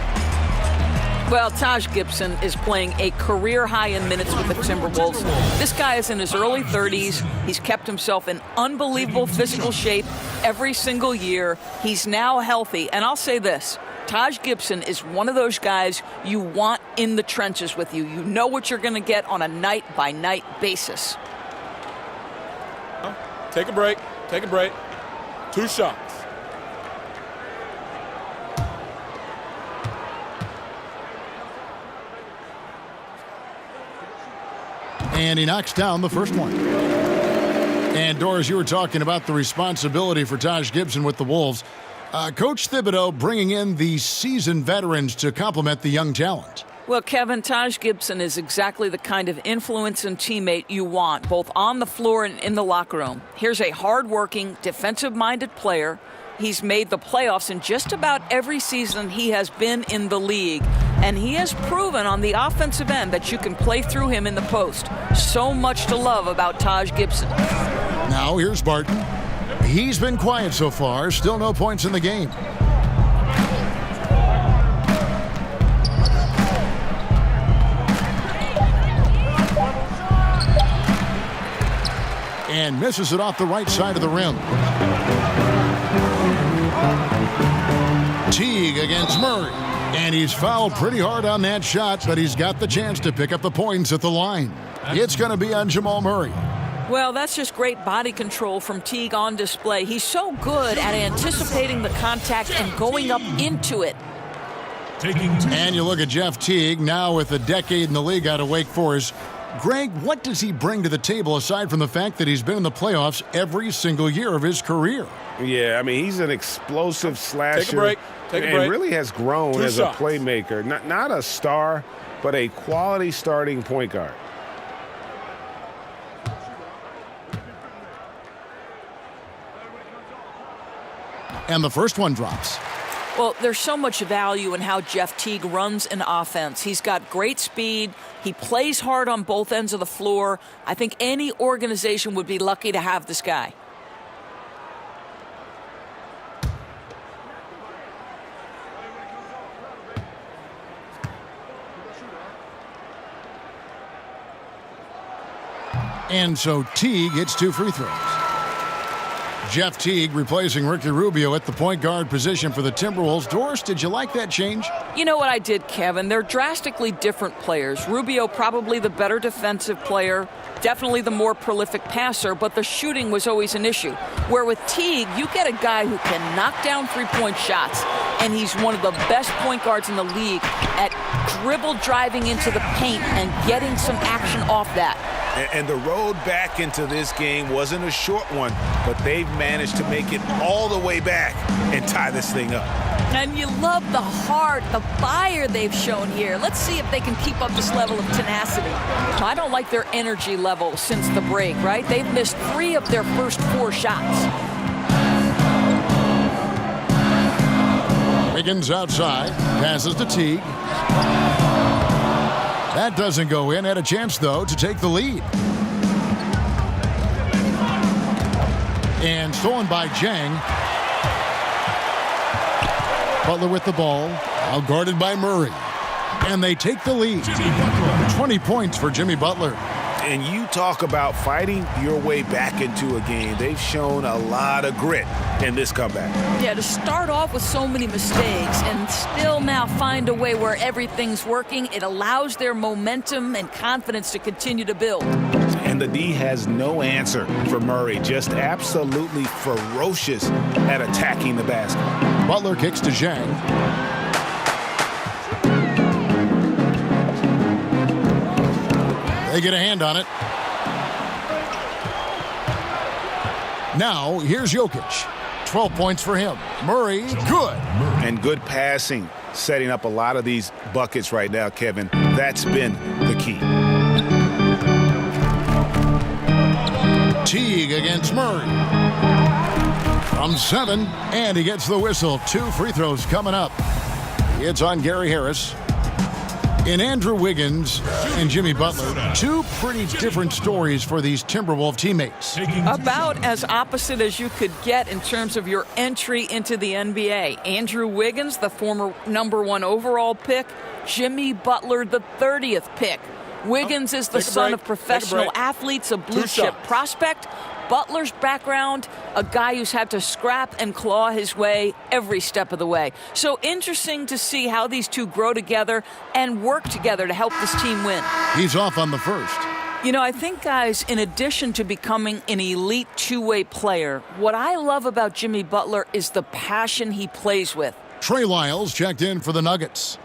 Well, Taj Gibson is playing a career high in minutes with the Timberwolves. This guy is in his early 30s. He's kept himself in unbelievable physical shape every single year. He's now healthy. And I'll say this, Taj Gibson is one of those guys you want in the trenches with you. You know what you're going to get on a night-by-night basis. Take a break. Take a break. 2 shots. And he knocks down the first one. And Doris, you were talking about the responsibility for Taj Gibson with the Wolves. Coach Thibodeau bringing in the seasoned veterans to complement the young talent. Well, Kevin, Taj Gibson is exactly the kind of influence and teammate you want, both on the floor and in the locker room. Here's a hard-working, defensive-minded player. He's made the playoffs in just about every season he has been in the league. And he has proven on the offensive end that you can play through him in the post. So much to love about Taj Gibson. Now here's Barton. He's been quiet so far. Still no points in the game. And misses it off the right side of the rim. Teague against Murray. And he's fouled pretty hard on that shot, but he's got the chance to pick up the points at the line. It's going to be on Jamal Murray. Well, that's just great body control from Teague on display. He's so good at anticipating the contact and going up into it. And you look at Jeff Teague, now with a decade in the league out of Wake Forest, Greg, what does he bring to the table aside from the fact that he's been in the playoffs every single year of his career? Yeah, I mean, he's an explosive slasher. Take a break. And really has grown Two as shots. a playmaker. Not a star, but a quality starting point guard. And the first one drops. Well, there's so much value in how Jeff Teague runs an offense. He's got great speed. He plays hard on both ends of the floor. I think any organization would be lucky to have this guy. And so Teague hits 2 free throws. Jeff Teague replacing Ricky Rubio at the point guard position for the Timberwolves. Doris, did you like that change? You know what I did, Kevin? They're drastically different players. Rubio probably the better defensive player, definitely the more prolific passer, but the shooting was always an issue. Where with Teague, you get a guy who can knock down three-point shots, and he's one of the best point guards in the league at dribble driving into the paint and getting some action off that. And the road back into this game wasn't a short one, but they've managed to make it all the way back and tie this thing up. And you love the heart, the fire they've shown here. Let's see if they can keep up this level of tenacity. I don't like their energy level since the break, right? They've missed 3 of their first 4 shots. Wiggins outside, passes to Teague. That doesn't go in. Had a chance, though, to take the lead. And stolen by Jang. Butler with the ball, out guarded by Murray. And they take the lead. 20 points for Jimmy Butler. And you talk about fighting your way back into a game. They've shown a lot of grit in this comeback. Yeah, to start off with so many mistakes and still now find a way where everything's working, it allows their momentum and confidence to continue to build. And the D has no answer for Murray, just absolutely ferocious at attacking the basket. Butler kicks to Zhang. They get a hand on it. Now, here's Jokic. 12 points for him. Murray, good. And good passing, setting up a lot of these buckets right now, Kevin. That's been the key. Teague against Murray. From 7, and he gets the whistle. 2 free throws coming up. It's on Gary Harris. In Andrew Wiggins and Jimmy Butler, 2 pretty different stories for these Timberwolves teammates. About as opposite as you could get in terms of your entry into the NBA. Andrew Wiggins, the former #1 overall pick. Jimmy Butler, the 30th pick. Wiggins is the son of professional athletes, a blue-chip prospect. Butler's background, a guy who's had to scrap and claw his way every step of the way. So interesting to see how these two grow together and work together to help this team win. He's off on the first. You know, I think, guys, in addition to becoming an elite two-way player, what I love about Jimmy Butler is the passion he plays with. Trey Lyles checked in for the Nuggets.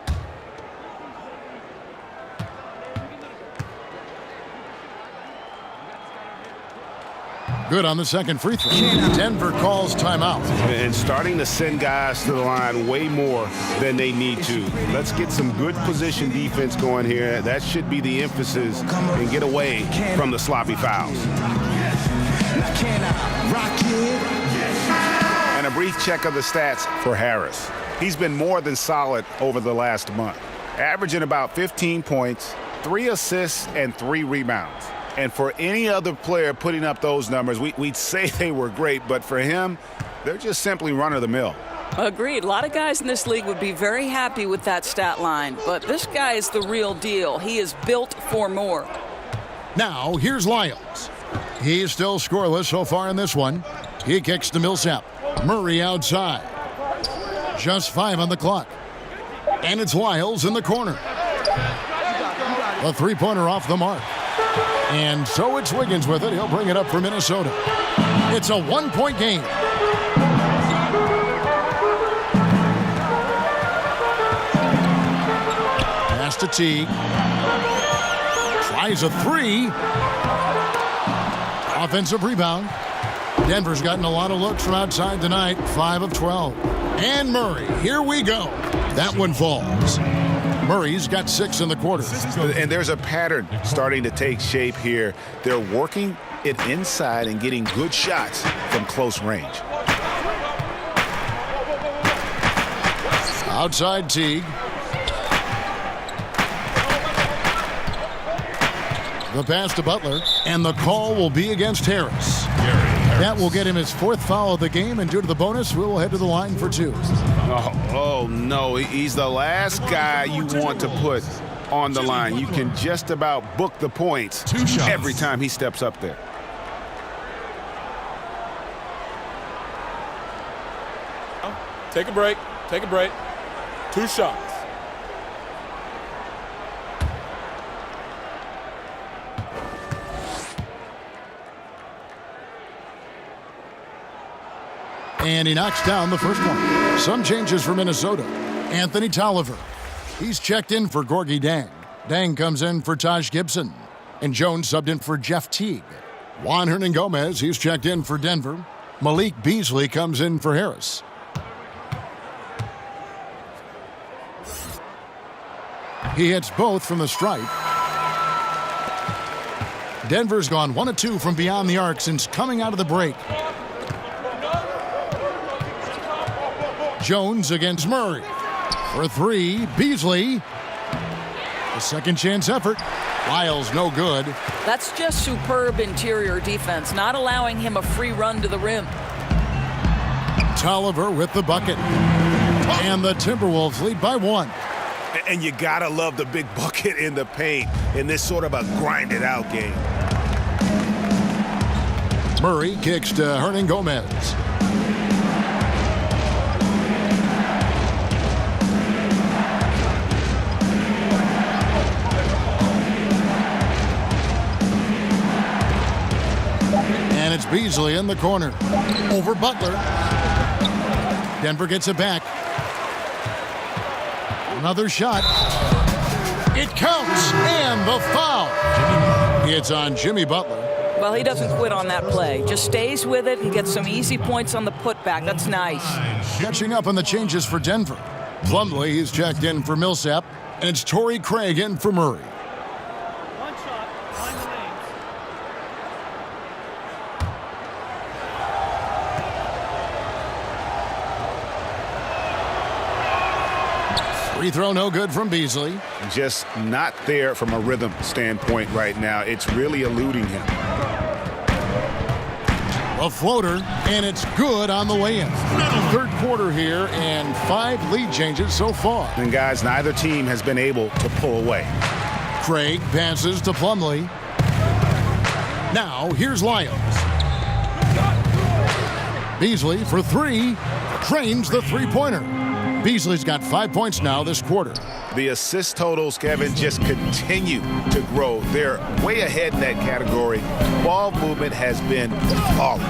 Good on the second free throw. Denver calls timeout. And starting to send guys to the line way more than they need to. Let's get some good position defense going here. That should be the emphasis, and get away from the sloppy fouls. And a brief check of the stats for Harris. He's been more than solid over the last month, averaging about 15 points, 3 assists, and 3 rebounds. And for any other player putting up those numbers, we'd say they were great, but for him, they're just simply run-of-the-mill. Agreed. A lot of guys in this league would be very happy with that stat line, but this guy is the real deal. He is built for more. Now, here's Lyles. He's still scoreless so far in this one. He kicks to Millsap. Murray outside. Just 5 on the clock. And it's Lyles in the corner. A three-pointer off the mark. And so it's Wiggins with it. He'll bring it up for Minnesota. It's a 1-point game. Pass to Teague. Tries a three. Offensive rebound. Denver's gotten a lot of looks from outside tonight, 5 of 12. And Murray, here we go. That one falls. Murray's got 6 in the quarter. And there's a pattern starting to take shape here. They're working it inside and getting good shots from close range. Outside Teague. The pass to Butler, and the call will be against Harris. That will get him his 4th foul of the game, and due to the bonus, we will head to the line for 2. Oh, no, he's the last guy you want to put on the line. You can just about book the points every time he steps up there. Take a break. Take a break. 2 shots. And he knocks down the first one. Some changes for Minnesota. Anthony Tolliver. He's checked in for Gorgie Dang. Dang comes in for Taj Gibson. And Jones subbed in for Jeff Teague. Juan Hernangomez, he's checked in for Denver. Malik Beasley comes in for Harris. He hits both from the stripe. Denver's gone 1 of 2 from beyond the arc since coming out of the break. Jones against Murray. For 3, Beasley. A second chance effort. Lyles no good. That's just superb interior defense, not allowing him a free run to the rim. Tolliver with the bucket. And the Timberwolves lead by 1. And you gotta love the big bucket in the paint in this sort of a grinded out game. Murray kicks to Hernangomez. And it's Beasley in the corner. Over Butler. Denver gets it back. Another shot. It counts. And the foul. It's on Jimmy Butler. Well, he doesn't quit on that play. Just stays with it and gets some easy points on the putback. That's nice. Catching up on the changes for Denver. Plumlee, he's checked in for Millsap. And it's Torrey Craig in for Murray. One shot, behind the lanes. Free throw no good from Beasley. Just not there from a rhythm standpoint right now. It's really eluding him. A floater, and it's good on the way in. 3rd quarter here, and 5 lead changes so far. And guys, neither team has been able to pull away. Craig passes to Plumlee. Now, here's Lyles. Beasley for 3. Cranes the three-pointer. Beasley's got 5 points now this quarter. The assist totals, Kevin, just continue to grow. They're way ahead in that category. Ball movement has been flawless.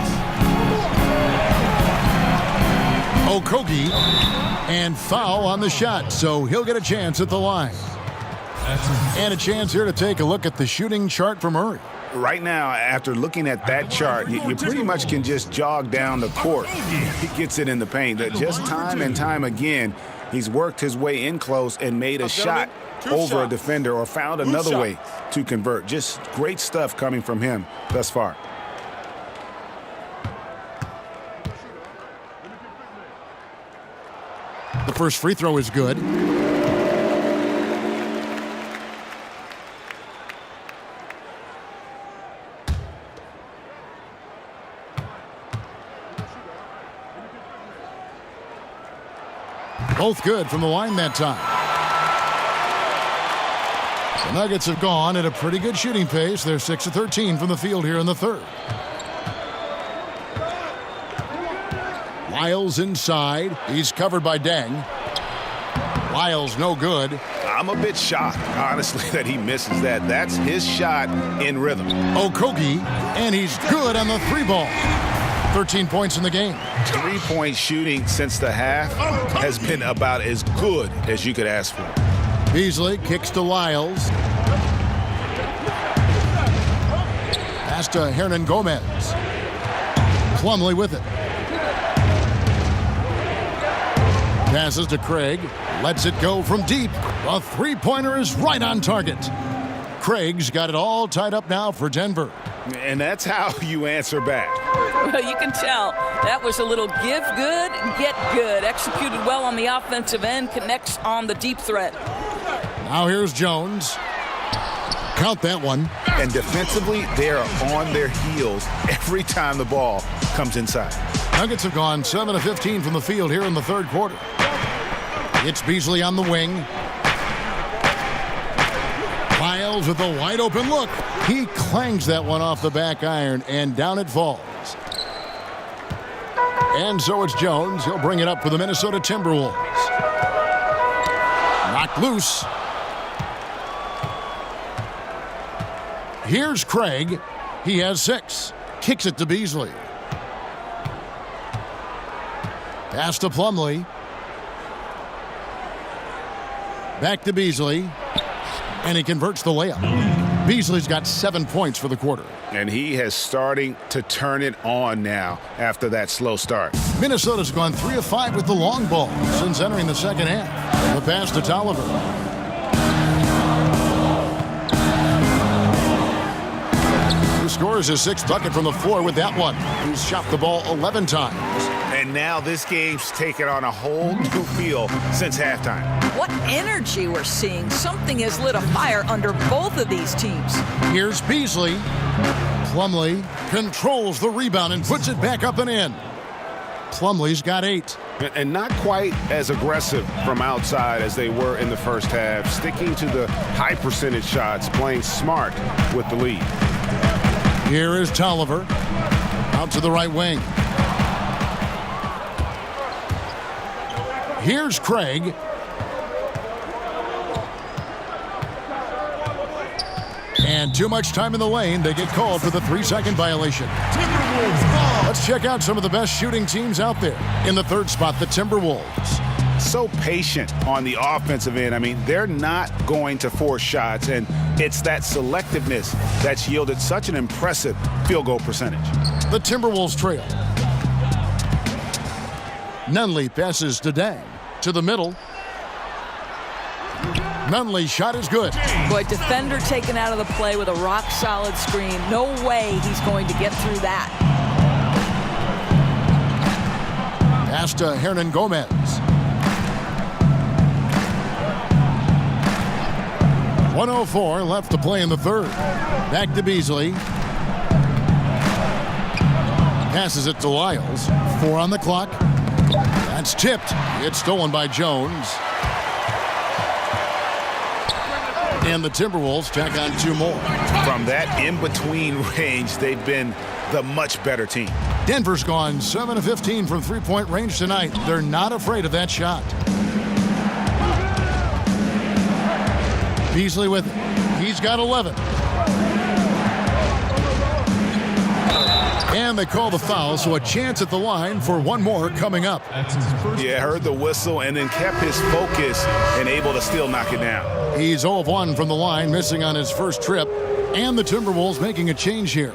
Okogie, and foul on the shot, so he'll get a chance at the line. And a chance here to take a look at the shooting chart for Murray. Right now, after looking at that chart, you pretty much can just jog down the court. He gets it in the paint. Just time and time again, he's worked his way in close and made a shot over a defender or found another way to convert. Just great stuff coming from him thus far. The first free throw is good. Both good from the line that time. The Nuggets have gone at a pretty good shooting pace. They're 6 of 13 from the field here in the 3rd. Lyles inside. He's covered by Deng. Lyles no good. I'm a bit shocked, honestly, that he misses that. That's his shot in rhythm. Okogie, and he's good on the 3-ball. 13 points in the game. 3-point shooting since the half has been about as good as you could ask for. Beasley kicks to Lyles. Pass to Hernan Gomez. Plumlee with it. Passes to Craig. Lets it go from deep. A three-pointer is right on target. Craig's got it all tied up now for Denver. And that's how you answer back. Well, you can tell that was a little give good, get good. Executed well on the offensive end, connects on the deep threat. Now here's Jones. Count that one. And defensively, they're on their heels every time the ball comes inside. Nuggets have gone 7 of 15 from the field here in the third quarter. It's Beasley on the wing. Miles with a wide open look. He clangs that one off the back iron, and down it falls. And so it's Jones. He'll bring it up for the Minnesota Timberwolves. Knocked loose. Here's Craig. He has 6. Kicks it to Beasley. Pass to Plumlee. Back to Beasley. And he converts the layup. Beasley's got 7 points for the quarter. And he is starting to turn it on now after that slow start. Minnesota's gone 3 of 5 with the long ball since entering the second half. The pass to Tolliver. Who scores his 6th bucket from the floor with that one. He's shot the ball 11 times. And now this game's taken on a whole new feel since halftime. What energy we're seeing. Something has lit a fire under both of these teams. Here's Beasley. Plumlee controls the rebound and puts it back up and in. Plumlee's got 8. And not quite as aggressive from outside as they were in the first half. Sticking to the high percentage shots, playing smart with the lead. Here is Tolliver. Out to the right wing. Here's Craig. And too much time in the lane. They get called for the 3-second violation. Let's check out some of the best shooting teams out there. In the third spot, the Timberwolves. So patient on the offensive end. I mean, they're not going to force shots, and it's that selectiveness that's yielded such an impressive field goal percentage. The Timberwolves trail. Nunley passes to Dang. To the middle. Nunley's shot is good. Boy, defender taken out of the play with a rock-solid screen. No way he's going to get through that. Pass to Hernan Gomez. .104 left to play in the third. Back to Beasley. Passes it to Lyles. 4 on the clock. That's tipped. It's stolen by Jones. And the Timberwolves tack on 2 more. From that in-between range, they've been the much better team. Denver's gone 7 of 15 from three-point range tonight. They're not afraid of that shot. Beasley with it. He's got 11. And they call the foul, so a chance at the line for one more coming up. Yeah, heard the whistle and then kept his focus and able to still knock it down. He's 0 of 1 from the line, missing on his first trip. And the Timberwolves making a change here.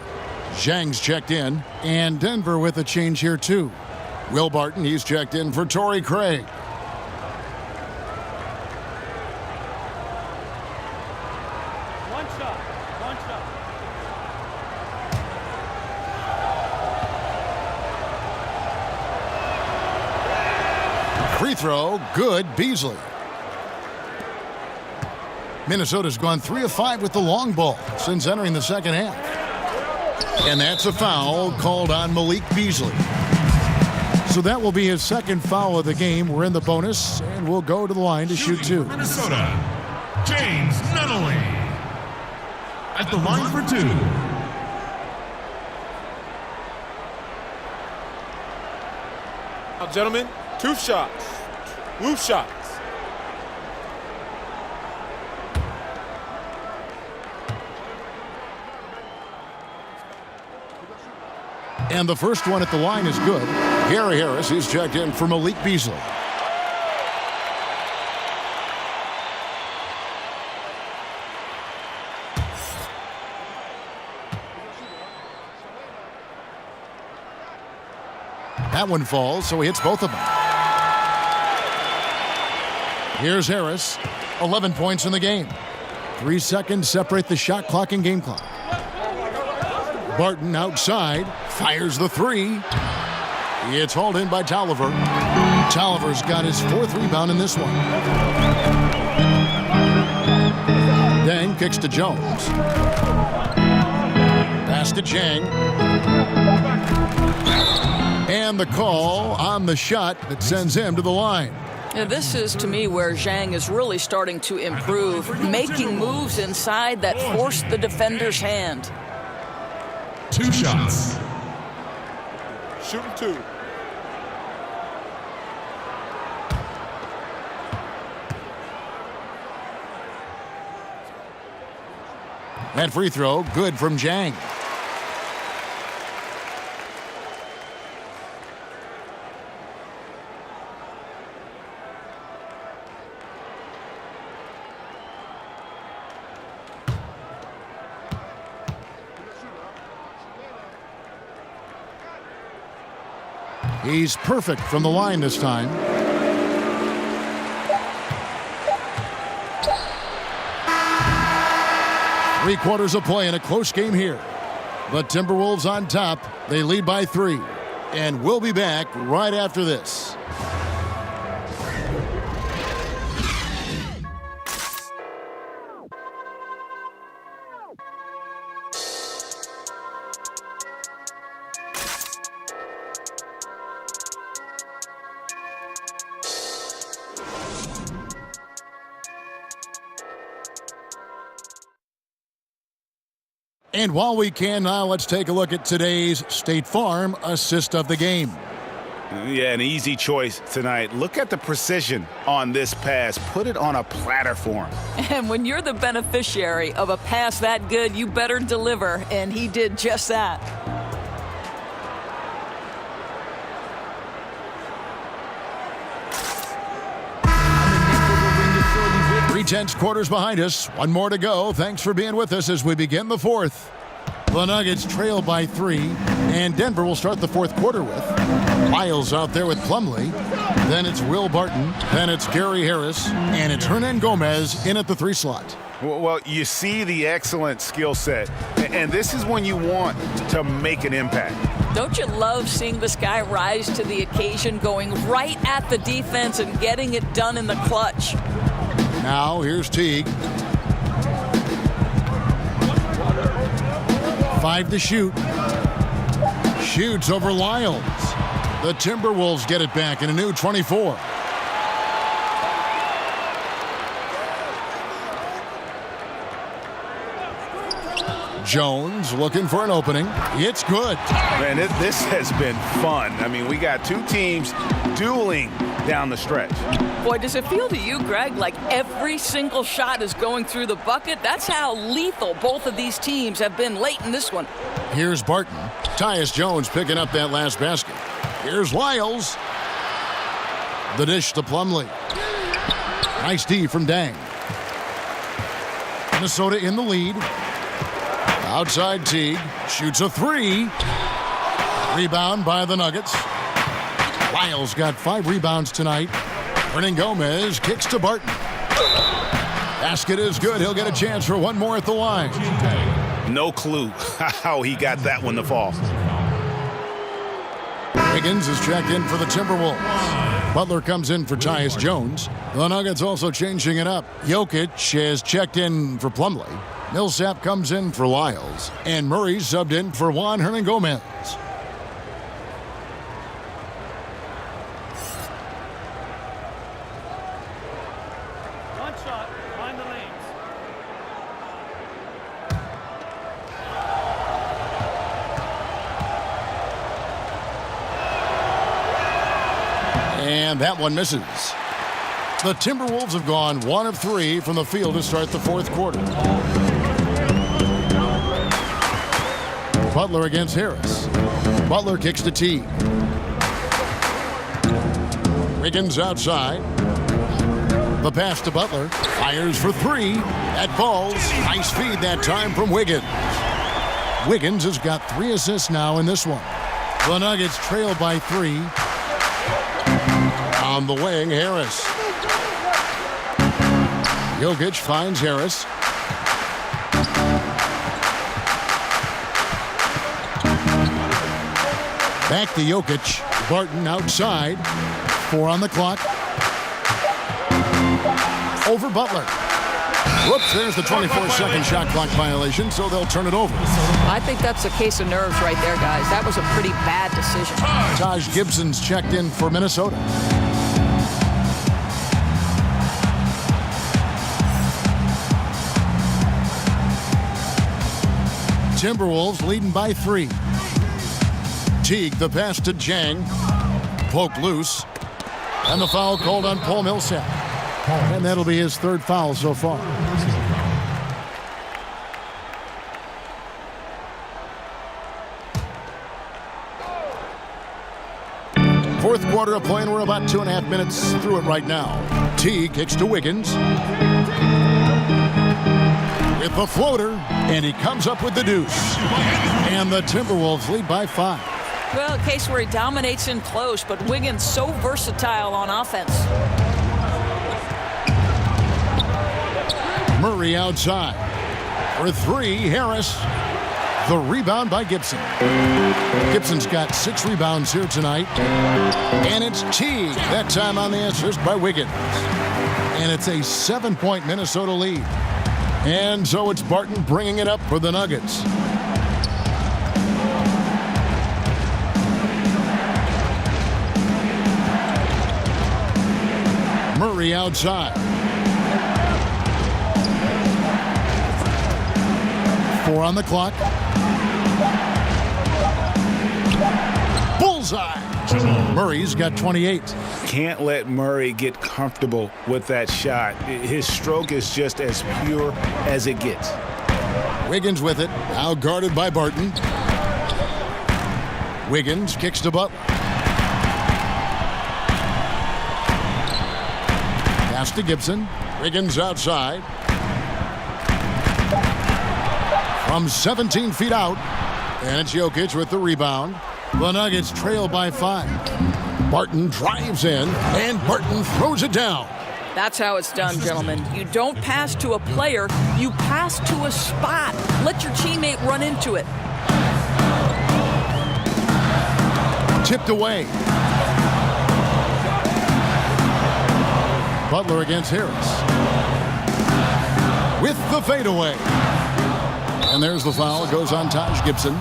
Zhang's checked in, and Denver with a change here too. Will Barton, he's checked in for Torrey Craig. One shot. Free throw, good, Beasley. Minnesota's gone 3 of 5 with the long ball since entering the second half. And that's a foul called on Malik Beasley. So that will be his second foul of the game. We're in the bonus, and we'll go to the line to shoot 2. Minnesota, James Nunley. At the line for 2. Now, gentlemen, 2 shots. Loose shots. And the first one at the line is good. Gary Harris, he's checked in for Malik Beasley. That one falls, so he hits both of them. Here's Harris. 11 points in the game. 3 seconds separate the shot clock and game clock. Barton outside. Fires the three. It's hauled in by Tolliver. Tolliver's got his 4th rebound in this one. Deng kicks to Jones. Pass to Jang. And the call on the shot that sends him to the line. Now, this is, to me, where Zhang is really starting to improve, making moves inside that force the defender's hand. 2 shots. Shooting 2. That free throw, good from Zhang. He's perfect from the line this time. Three-quarters of play in a close game here. The Timberwolves on top. They lead by 3. And we'll be back right after this. And while we can now, let's take a look at today's State Farm assist of the game. Yeah, an easy choice tonight. Look at the precision on this pass. Put it on a platter for him. And when you're the beneficiary of a pass that good, you better deliver, and he did just that. Tense quarters behind us. One more to go. Thanks for being with us as we begin the 4th. The Nuggets trail by 3, and Denver will start the 4th quarter with Miles out there with Plumlee. Then it's Will Barton. Then it's Gary Harris. And it's Hernan Gomez in at the 3 slot. Well, you see the excellent skill set, and this is when you want to make an impact. Don't you love seeing this guy rise to the occasion, going right at the defense and getting it done in the clutch? Now, here's Teague. 5 to shoot. Shoots over Lyles. The Timberwolves get it back in a new 24. Jones looking for an opening. It's good. Man, this has been fun. I mean, we got 2 teams dueling down the stretch. Boy, does it feel to you, Greg, like every single shot is going through the bucket? That's how lethal both of these teams have been late in this one. Here's Barton. Tyus Jones picking up that last basket. Here's Lyles. The dish to Plumlee. Nice D from Deng. Minnesota in the lead. Outside Teague. Shoots a 3. Rebound by the Nuggets. Lyles got 5 rebounds tonight. Hernan Gomez kicks to Barton. Basket is good. He'll get a chance for one more at the line. No clue how he got that one to fall. Higgins is checked in for the Timberwolves. Butler comes in for Tyus Jones. The Nuggets also changing it up. Jokic is checked in for Plumlee. Millsap comes in for Lyles. And Murray subbed in for Juan Hernan Gomez. And that one misses. The Timberwolves have gone 1 of 3 from the field to start the 4th quarter. Butler against Harris. Butler kicks to Teague. Wiggins outside. The pass to Butler. Fires for 3. That falls. Nice feed that time from Wiggins. Wiggins has got 3 assists now in this one. The Nuggets trail by 3. On the wing, Harris. Jokic finds Harris. Back to Jokic. Barton outside. 4 on the clock. Over Butler. Whoops, there's the 24-second shot clock violation, so they'll turn it over. I think that's a case of nerves right there, guys. That was a pretty bad decision. Taj Gibson's checked in for Minnesota. Timberwolves leading by 3. Teague, the pass to Jang. Poked loose. And the foul called on Paul Millsap. And that'll be his 3rd foul so far. Fourth quarter of play, and we're about 2.5 minutes through it right now. Teague kicks to Wiggins. With the floater, and he comes up with the deuce. And the Timberwolves lead by 5. Well, a case where he dominates in close, but Wiggins so versatile on offense. Murray outside. For 3, Harris. The rebound by Gibson. Gibson's got 6 rebounds here tonight. And it's Teague, that time on the assist by Wiggins. And it's a 7-point Minnesota lead. And so it's Barton bringing it up for the Nuggets. Murray outside. 4 on the clock. Bullseye. Murray's got 28. Can't let Murray get comfortable with that shot. His stroke is just as pure as it gets. Wiggins with it, now guarded by Barton. Wiggins kicks to Butler. Pass to Gibson. Wiggins outside. From 17 feet out. And it's Jokic with the rebound. The Nuggets trail by 5. Barton drives in, and Barton throws it down. That's how it's done, gentlemen. You don't pass to a player, you pass to a spot. Let your teammate run into it. Tipped away. Butler against Harris. With the fadeaway. And there's the foul. It goes on Taj Gibson.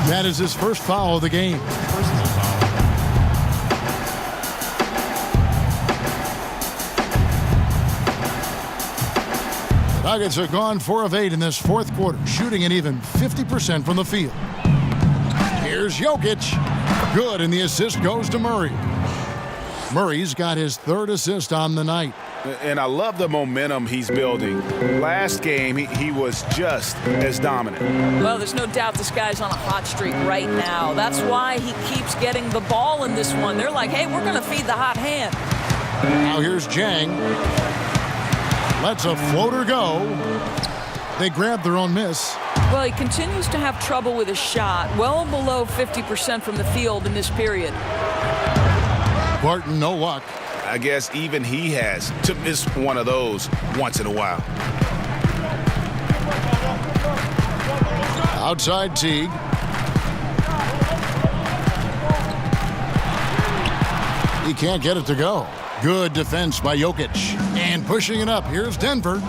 That is his first foul of the game. The Nuggets have gone 4 of 8 in this fourth quarter, shooting an even 50% from the field. Here's Jokic. Good, and the assist goes to Murray. Murray's got his 3rd assist on the night. And I love the momentum he's building. Last game, he was just as dominant. Well, there's no doubt this guy's on a hot streak right now. That's why he keeps getting the ball in this one. They're like, hey, we're going to feed the hot hand. Now here's Jang. Lets a floater go. They grab their own miss. Well, he continues to have trouble with his shot. Well below 50% from the field in this period. Barton, no luck. I guess even he has to miss one of those once in a while. Outside Teague. He can't get it to go. Good defense by Jokic. And pushing it up, here's Denver.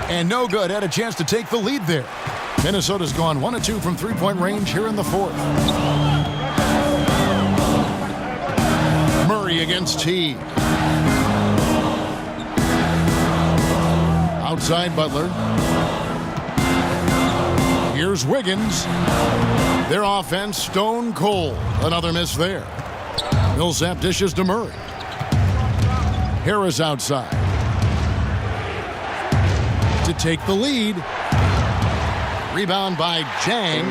And no good, had a chance to take the lead there. Minnesota's gone 1 of 2 from 3-point range here in the 4th. Murray against Teague. Outside Butler. Here's Wiggins. Their offense stone cold. Another miss there. Millsap dishes to Murray. Harris outside. To take the lead. Rebound by Jang.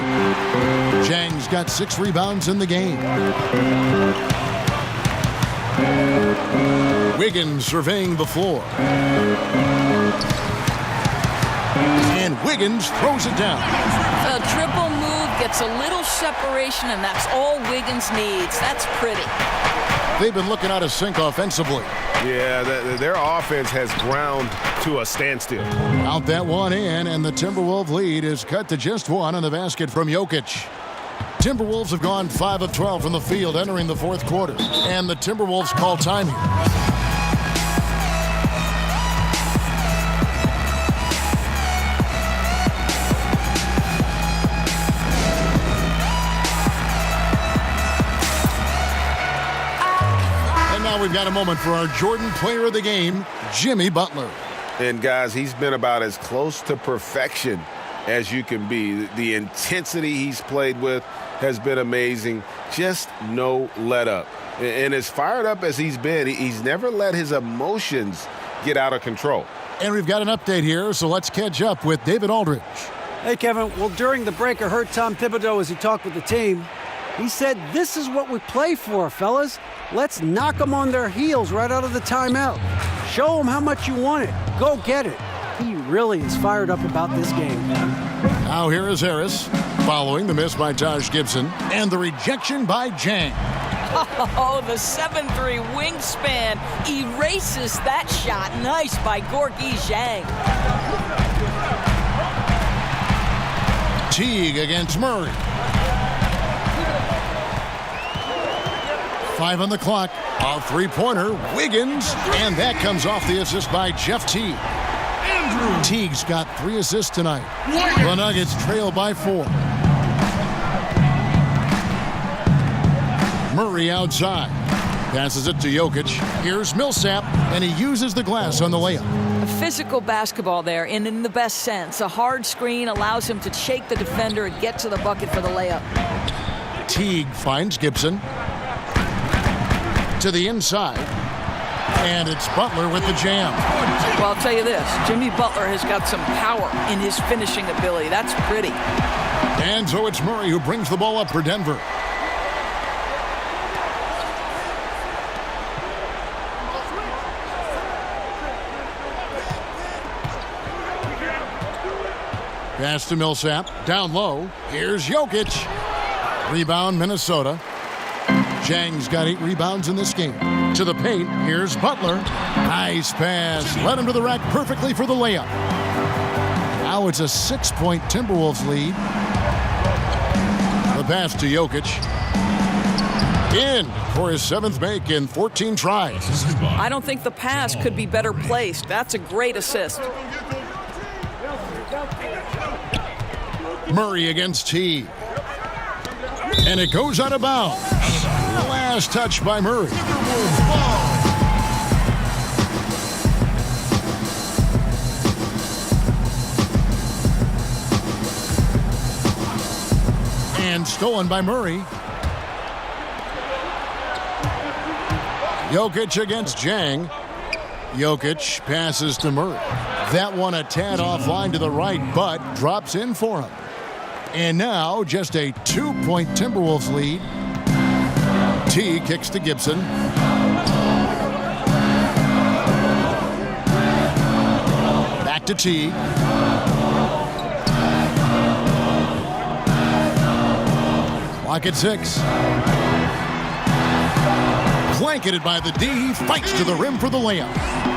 Jang's got 6 rebounds in the game. Wiggins surveying the floor. And Wiggins throws it down. A triple move gets a little separation, and that's all Wiggins needs. That's pretty. They've been looking out of sync offensively. Yeah, their offense has ground to a standstill. Out that one in, and the Timberwolves lead is cut to just one on the basket from Jokic. Timberwolves have gone 5 of 12 from the field entering the fourth quarter, and the Timberwolves call time here. We've got a moment for our Jordan Player of the Game, Jimmy Butler. And guys, he's been about as close to perfection as you can be. The intensity he's played with has been amazing. Just no let up. And as fired up as he's been, he's never let his emotions get out of control. And we've got an update here, so let's catch up with David Aldridge. Hey, Kevin. Well, during the break, I heard Tom Thibodeau as he talked with the team. He said, "This is what we play for, fellas. Let's knock them on their heels right out of the timeout. Show them how much you want it. Go get it." He really is fired up about this game. Now here is Harris, following the miss by Taj Gibson, and the rejection by Jang. Oh, the 7'3" wingspan erases that shot. Nice by Gorgui Zhang. Teague against Murray. 5 on the clock. A three-pointer, Wiggins, and that comes off the assist by Jeff Teague. Teague's got 3 assists tonight. The Nuggets trail by 4. Murray outside. Passes it to Jokic. Here's Millsap, and he uses the glass on the layup. A physical basketball there, and in the best sense. A hard screen allows him to shake the defender and get to the bucket for the layup. Teague finds Gibson. To the inside, and it's Butler with the jam. Well, I'll tell you this, Jimmy Butler has got some power in his finishing ability. That's pretty. And so it's Murray who brings the ball up for Denver. Pass to Millsap, down low. Here's Jokic. Rebound, Minnesota. Zhang's got 8 rebounds in this game. To the paint, here's Butler. Nice pass. Led him to the rack perfectly for the layup. Now it's a 6-point Timberwolves lead. The pass to Jokic. In for his 7th make in 14 tries. I don't think the pass could be better placed. That's a great assist. Murray against Teague. And it goes out of bounds. Last touch by Murray. And stolen by Murray. Jokic against Zhang. Jokic passes to Murray. That one a tad offline to the right, but drops in for him. And now just a 2-point Timberwolves lead. T kicks to Gibson. Back to T. Clock at 6. Blanketed by the D. He fights to the rim for the layup.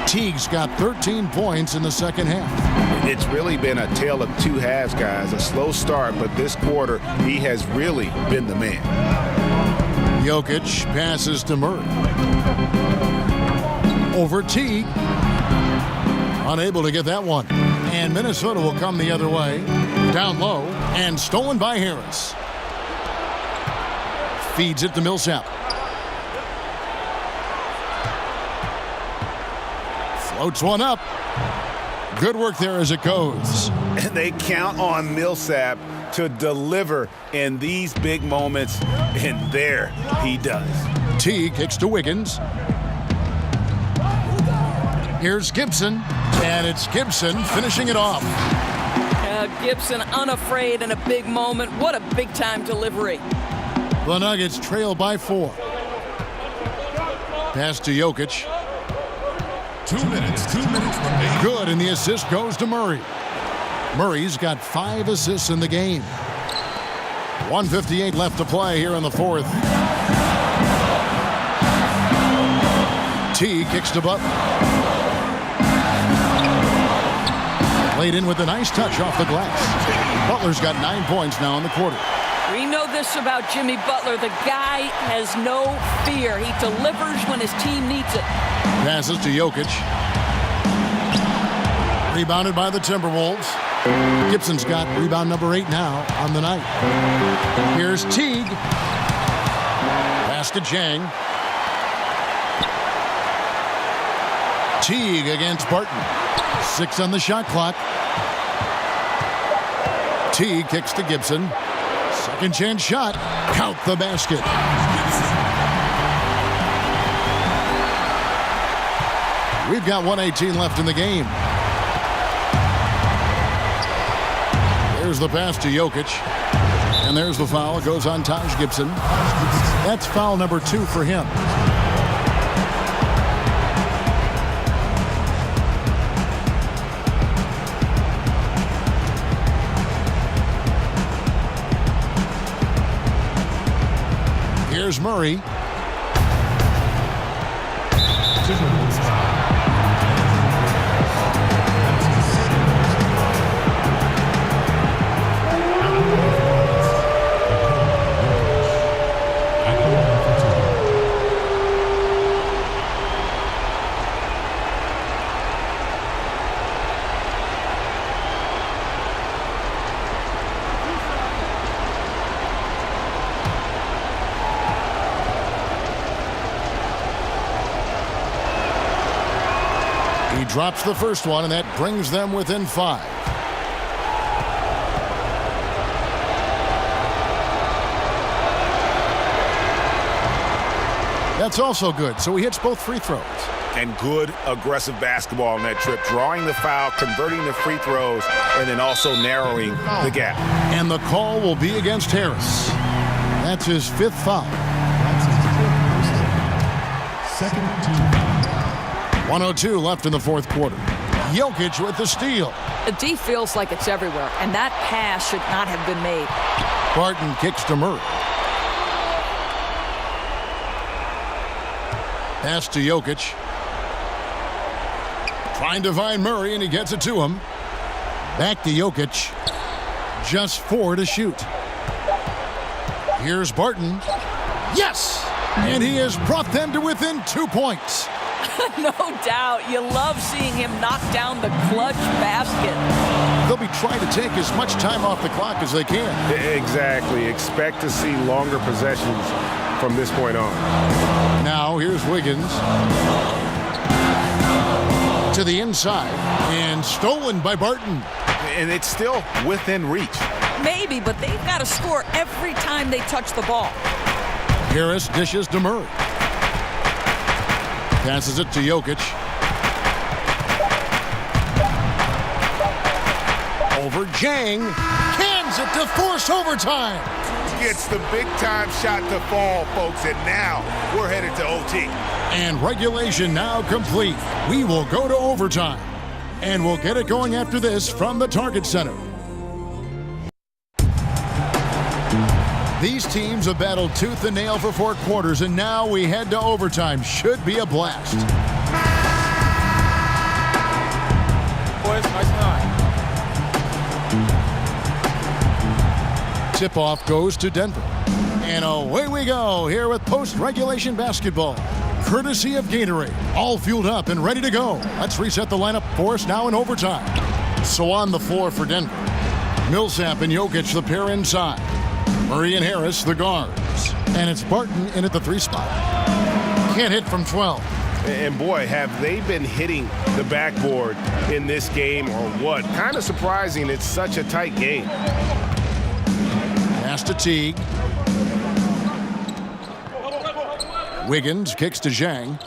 Teague's got 13 points in the second half. It's really been a tale of 2 halves, guys. A slow start, but this quarter, he has really been the man. Jokic passes to Murray. Over Teague. Unable to get that one. And Minnesota will come the other way. Down low and stolen by Harris. Feeds it to Millsap. Floats one up. Good work there as it goes. And they count on Millsap to deliver in these big moments, and there he does. T kicks to Wiggins. Here's Gibson, and it's Gibson finishing it off. Gibson unafraid in a big moment. What a big-time delivery. The Nuggets trail by 4. Pass to Jokic. 2 minutes remaining. Good, and the assist goes to Murray. Murray's got 5 assists in the game. 1:58 left to play here in the fourth. T kicks to Butler. Laid in with a nice touch off the glass. Butler's got 9 points now in the quarter. We know this about Jimmy Butler. The guy has no fear. He delivers when his team needs it. Passes to Jokic. Rebounded by the Timberwolves. Gibson's got rebound number 8 now on the night. Here's Teague. Pass to Jang. Teague against Barton. 6 on the shot clock. Teague kicks to Gibson. Second chance shot. Count the basket. We've got 1:18 left in the game. There's the pass to Jokic. And there's the foul. It goes on Taj Gibson. That's foul number 2 for him. Here's Murray. Drops the first one, and that brings them within 5. That's also good, so he hits both free throws. And good aggressive basketball on that trip, drawing the foul, converting the free throws, and then also narrowing the gap. And the call will be against Harris. That's his 5th foul. Second team. 1:02 left in the fourth quarter. Jokic with the steal. The D feels like it's everywhere, and that pass should not have been made. Barton kicks to Murray. Pass to Jokic. Trying to find Murray, and he gets it to him. Back to Jokic. Just 4 to shoot. Here's Barton. Yes! And he has brought them to within 2 points. No doubt. You love seeing him knock down the clutch basket. They'll be trying to take as much time off the clock as they can. Exactly. Expect to see longer possessions from this point on. Now here's Wiggins. To the inside. And stolen by Barton. And it's still within reach. Maybe, but they've got to score every time they touch the ball. Harris dishes to Murray. Passes it to Jokic. Over Jang. Cans it to force overtime. Gets the big-time shot to fall, folks, and now we're headed to OT. And regulation now complete. We will go to overtime. And we'll get it going after this from the Target Center. These teams have battled tooth and nail for 4 quarters, and now we head to overtime. Should be a blast. Boys, nice night. Tip-off goes to Denver. And away we go here with post-regulation basketball. Courtesy of Gatorade. All fueled up and ready to go. Let's reset the lineup for us now in overtime. So on the floor for Denver. Millsap and Jokic, the pair inside. Murray and Harris, the guards. And it's Barton in at the 3 spot. Can't hit from 12. And boy, have they been hitting the backboard in this game or what? Kind of surprising it's such a tight game. Pass to Teague. Wiggins kicks to Zhang.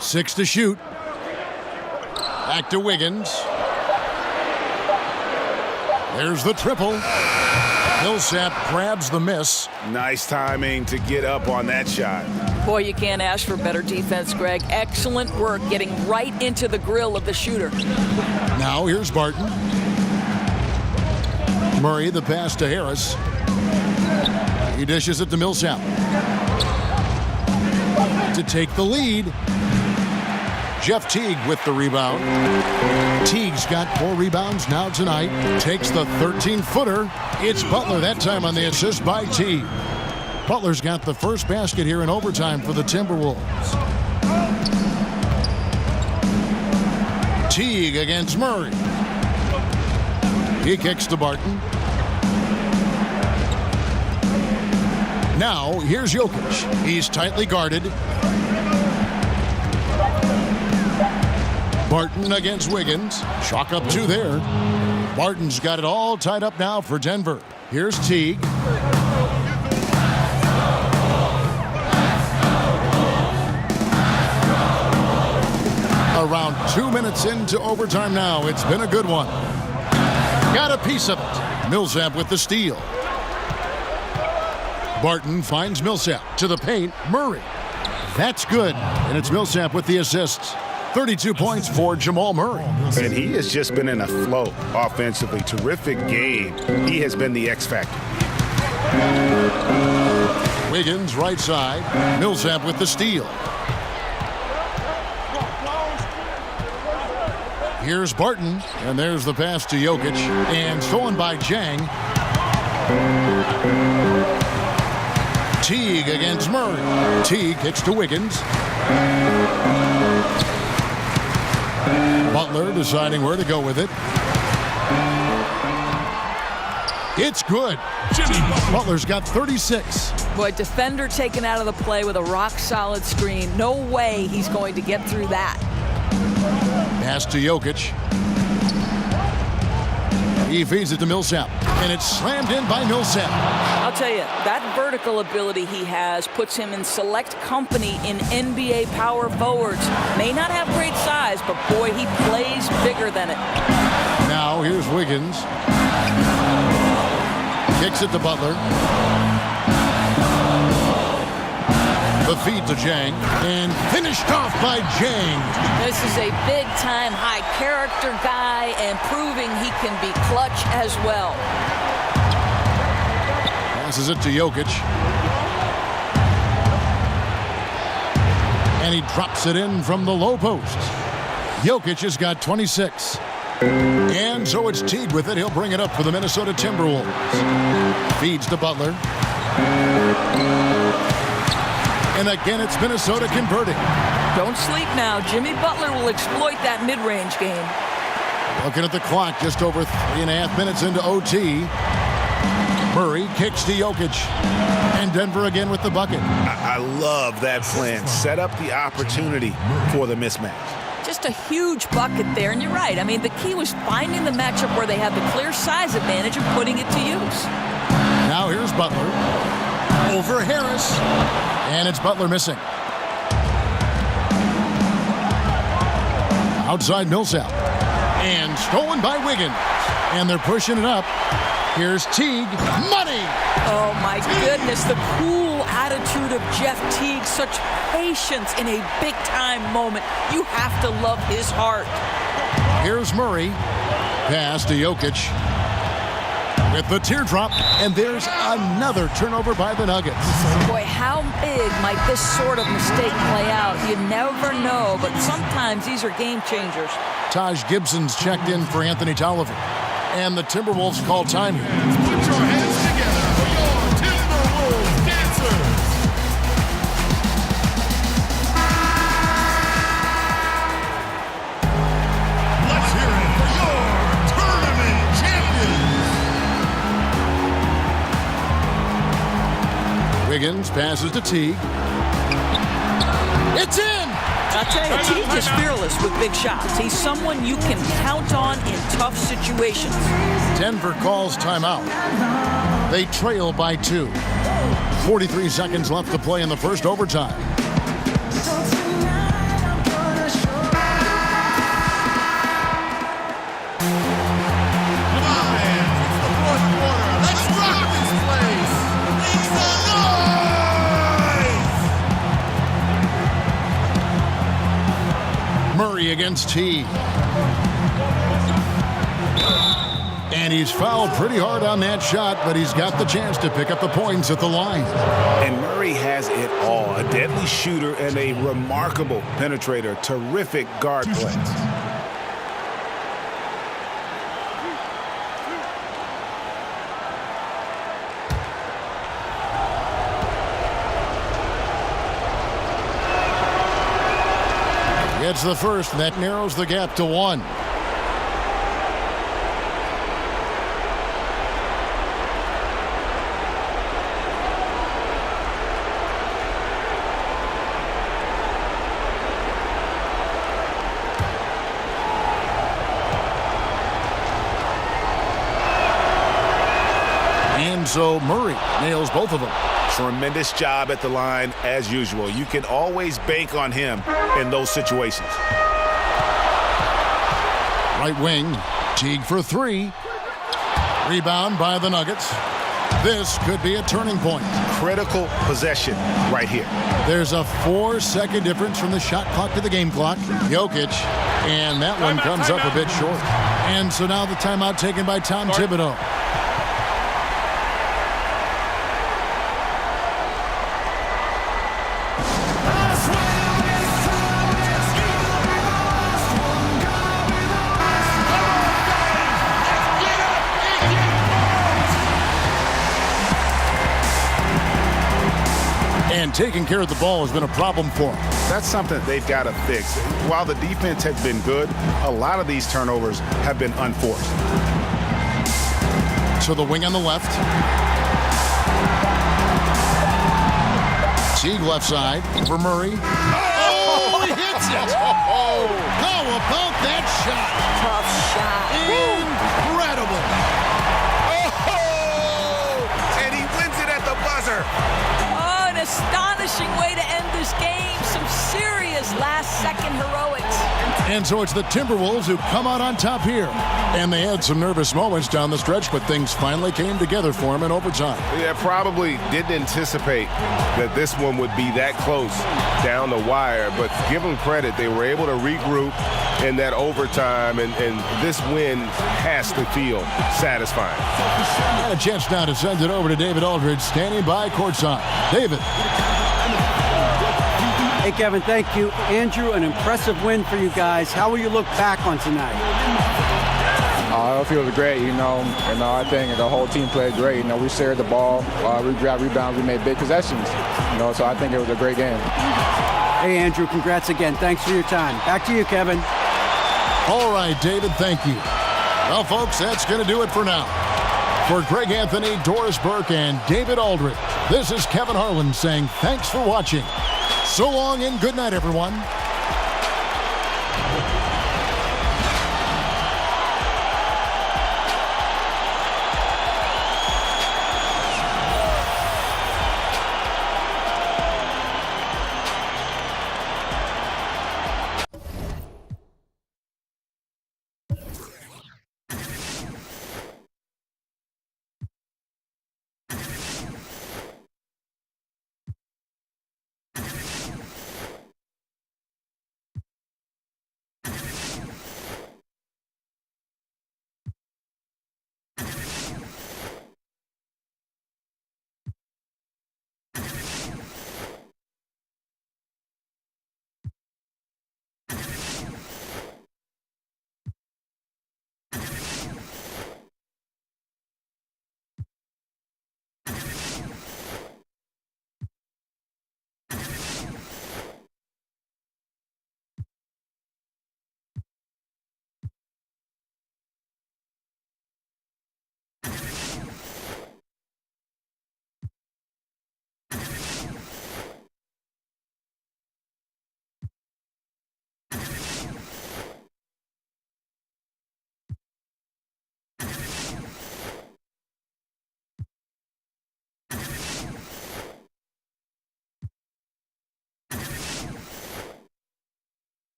6 to shoot. Back to Wiggins. There's the triple. Millsap grabs the miss. Nice timing to get up on that shot. Boy, you can't ask for better defense, Greg. Excellent work getting right into the grill of the shooter. Now here's Barton. Murray, the pass to Harris. He dishes it to Millsap to take the lead. Jeff Teague with the rebound. Teague's got 4 rebounds now tonight. Takes the 13-footer. It's Butler that time on the assist by Teague. Butler's got the first basket here in overtime for the Timberwolves. Teague against Murray. He kicks to Barton. Now, here's Jokic. He's tightly guarded. Barton against Wiggins. Chalk up 2 there. Barton's got it all tied up now for Denver. Here's Teague. Around 2 minutes into overtime now. It's been a good one. Got a piece of it. Millsap with the steal. Barton finds Millsap to the paint. Murray. That's good. And it's Millsap with the assists. 32 points for Jamal Murray. And he has just been in a flow offensively. Terrific game. He has been the X factor. Wiggins right side. Millsap with the steal. Here's Barton, and there's the pass to Jokic, and stolen by Jang. Teague against Murray. Teague kicks to Wiggins. Butler deciding where to go with it. It's good. Butler's got 36. Boy, defender taken out of the play with a rock-solid screen. No way he's going to get through that. Pass to Jokic. He feeds it to Millsap, and it's slammed in by Millsap. I'll tell you, that vertical ability he has puts him in select company in NBA power forwards. May not have great size, but boy, he plays bigger than it. Now here's Wiggins. Kicks it to Butler. The feed to Jang, and finished off by Jang. This is a big-time, high-character guy, and proving he can be clutch as well. Passes it to Jokic. And he drops it in from the low post. Jokic has got 26. And so it's Teague with it. He'll bring it up for the Minnesota Timberwolves. Feeds to Butler. And again, it's Minnesota converting. Don't sleep now. Jimmy Butler will exploit that mid-range game. Looking at the clock, just over 3.5 minutes into OT. Murray kicks to Jokic. And Denver again with the bucket. I love that plan. Set up the opportunity for the mismatch. Just a huge bucket there, and you're right. I mean, the key was finding the matchup where they have the clear size advantage and putting it to use. Now here's Butler. Over Harris. And it's Butler missing. Outside Millsap. And stolen by Wiggins. And they're pushing it up. Here's Teague. Money! Oh, my goodness. The cool attitude of Jeff Teague. Such patience in a big-time moment. You have to love his heart. Here's Murray. Pass to Jokic. With the teardrop, and there's another turnover by the Nuggets. Boy, how big might this sort of mistake play out? You never know, but sometimes these are game changers. Taj Gibson's checked in for Anthony Tolliver, and the Timberwolves call time here. Put your hands together for your Timberwolves dancers. Let's hear it for your tournament champions. Wiggins passes to Teague. It's in! I'll tell you, Teague is fearless with big shots. He's someone you can count on in tough situations. Denver calls timeout. They trail by 2. 43 seconds left to play in the first overtime. Murray against Teague. And And he's fouled pretty hard on that shot, but he's got the chance to pick up the points at the line. And Murray has it all. A deadly shooter and a remarkable penetrator. Terrific guard plays. Gets the first, and that narrows the gap to 1. And so Murray nails both of them. Tremendous job at the line as usual. You can always bank on him in those situations. Right wing, Teague for 3. Rebound by the Nuggets. This could be a turning point. Critical possession right here. There's a 4-second difference from the shot clock to the game clock. Jokic, and that one comes up a bit short. And so now the timeout taken by Tom Thibodeau. And taking care of the ball has been a problem for them. That's something they've got to fix. While the defense has been good, a lot of these turnovers have been unforced. So the wing on the left. Teague left side for Murray. Oh, he hits it! Oh, how about that shot? Tough shot. Incredible. Oh, and he wins it at the buzzer. Oh, an astonishing way to end this game. Some serious last-second heroics. And so it's the Timberwolves who come out on top here. And they had some nervous moments down the stretch, but things finally came together for them in overtime. Yeah, probably didn't anticipate that this one would be that close down the wire, but give them credit. They were able to regroup in that overtime, and this win has to feel satisfying. Got a chance now to send it over to David Aldridge, standing by courtside. David. Hey, Kevin, thank you. Andrew, an impressive win for you guys. How will you look back on tonight? It feels great, I think the whole team played great. We shared the ball, we grabbed rebounds, we made big possessions. So I think it was a great game. Hey, Andrew, congrats again. Thanks for your time. Back to you, Kevin. All right, David, thank you. Well, folks, that's going to do it for now. For Greg Anthony, Doris Burke, and David Aldridge, this is Kevin Harlan saying thanks for watching. So long and good night, everyone.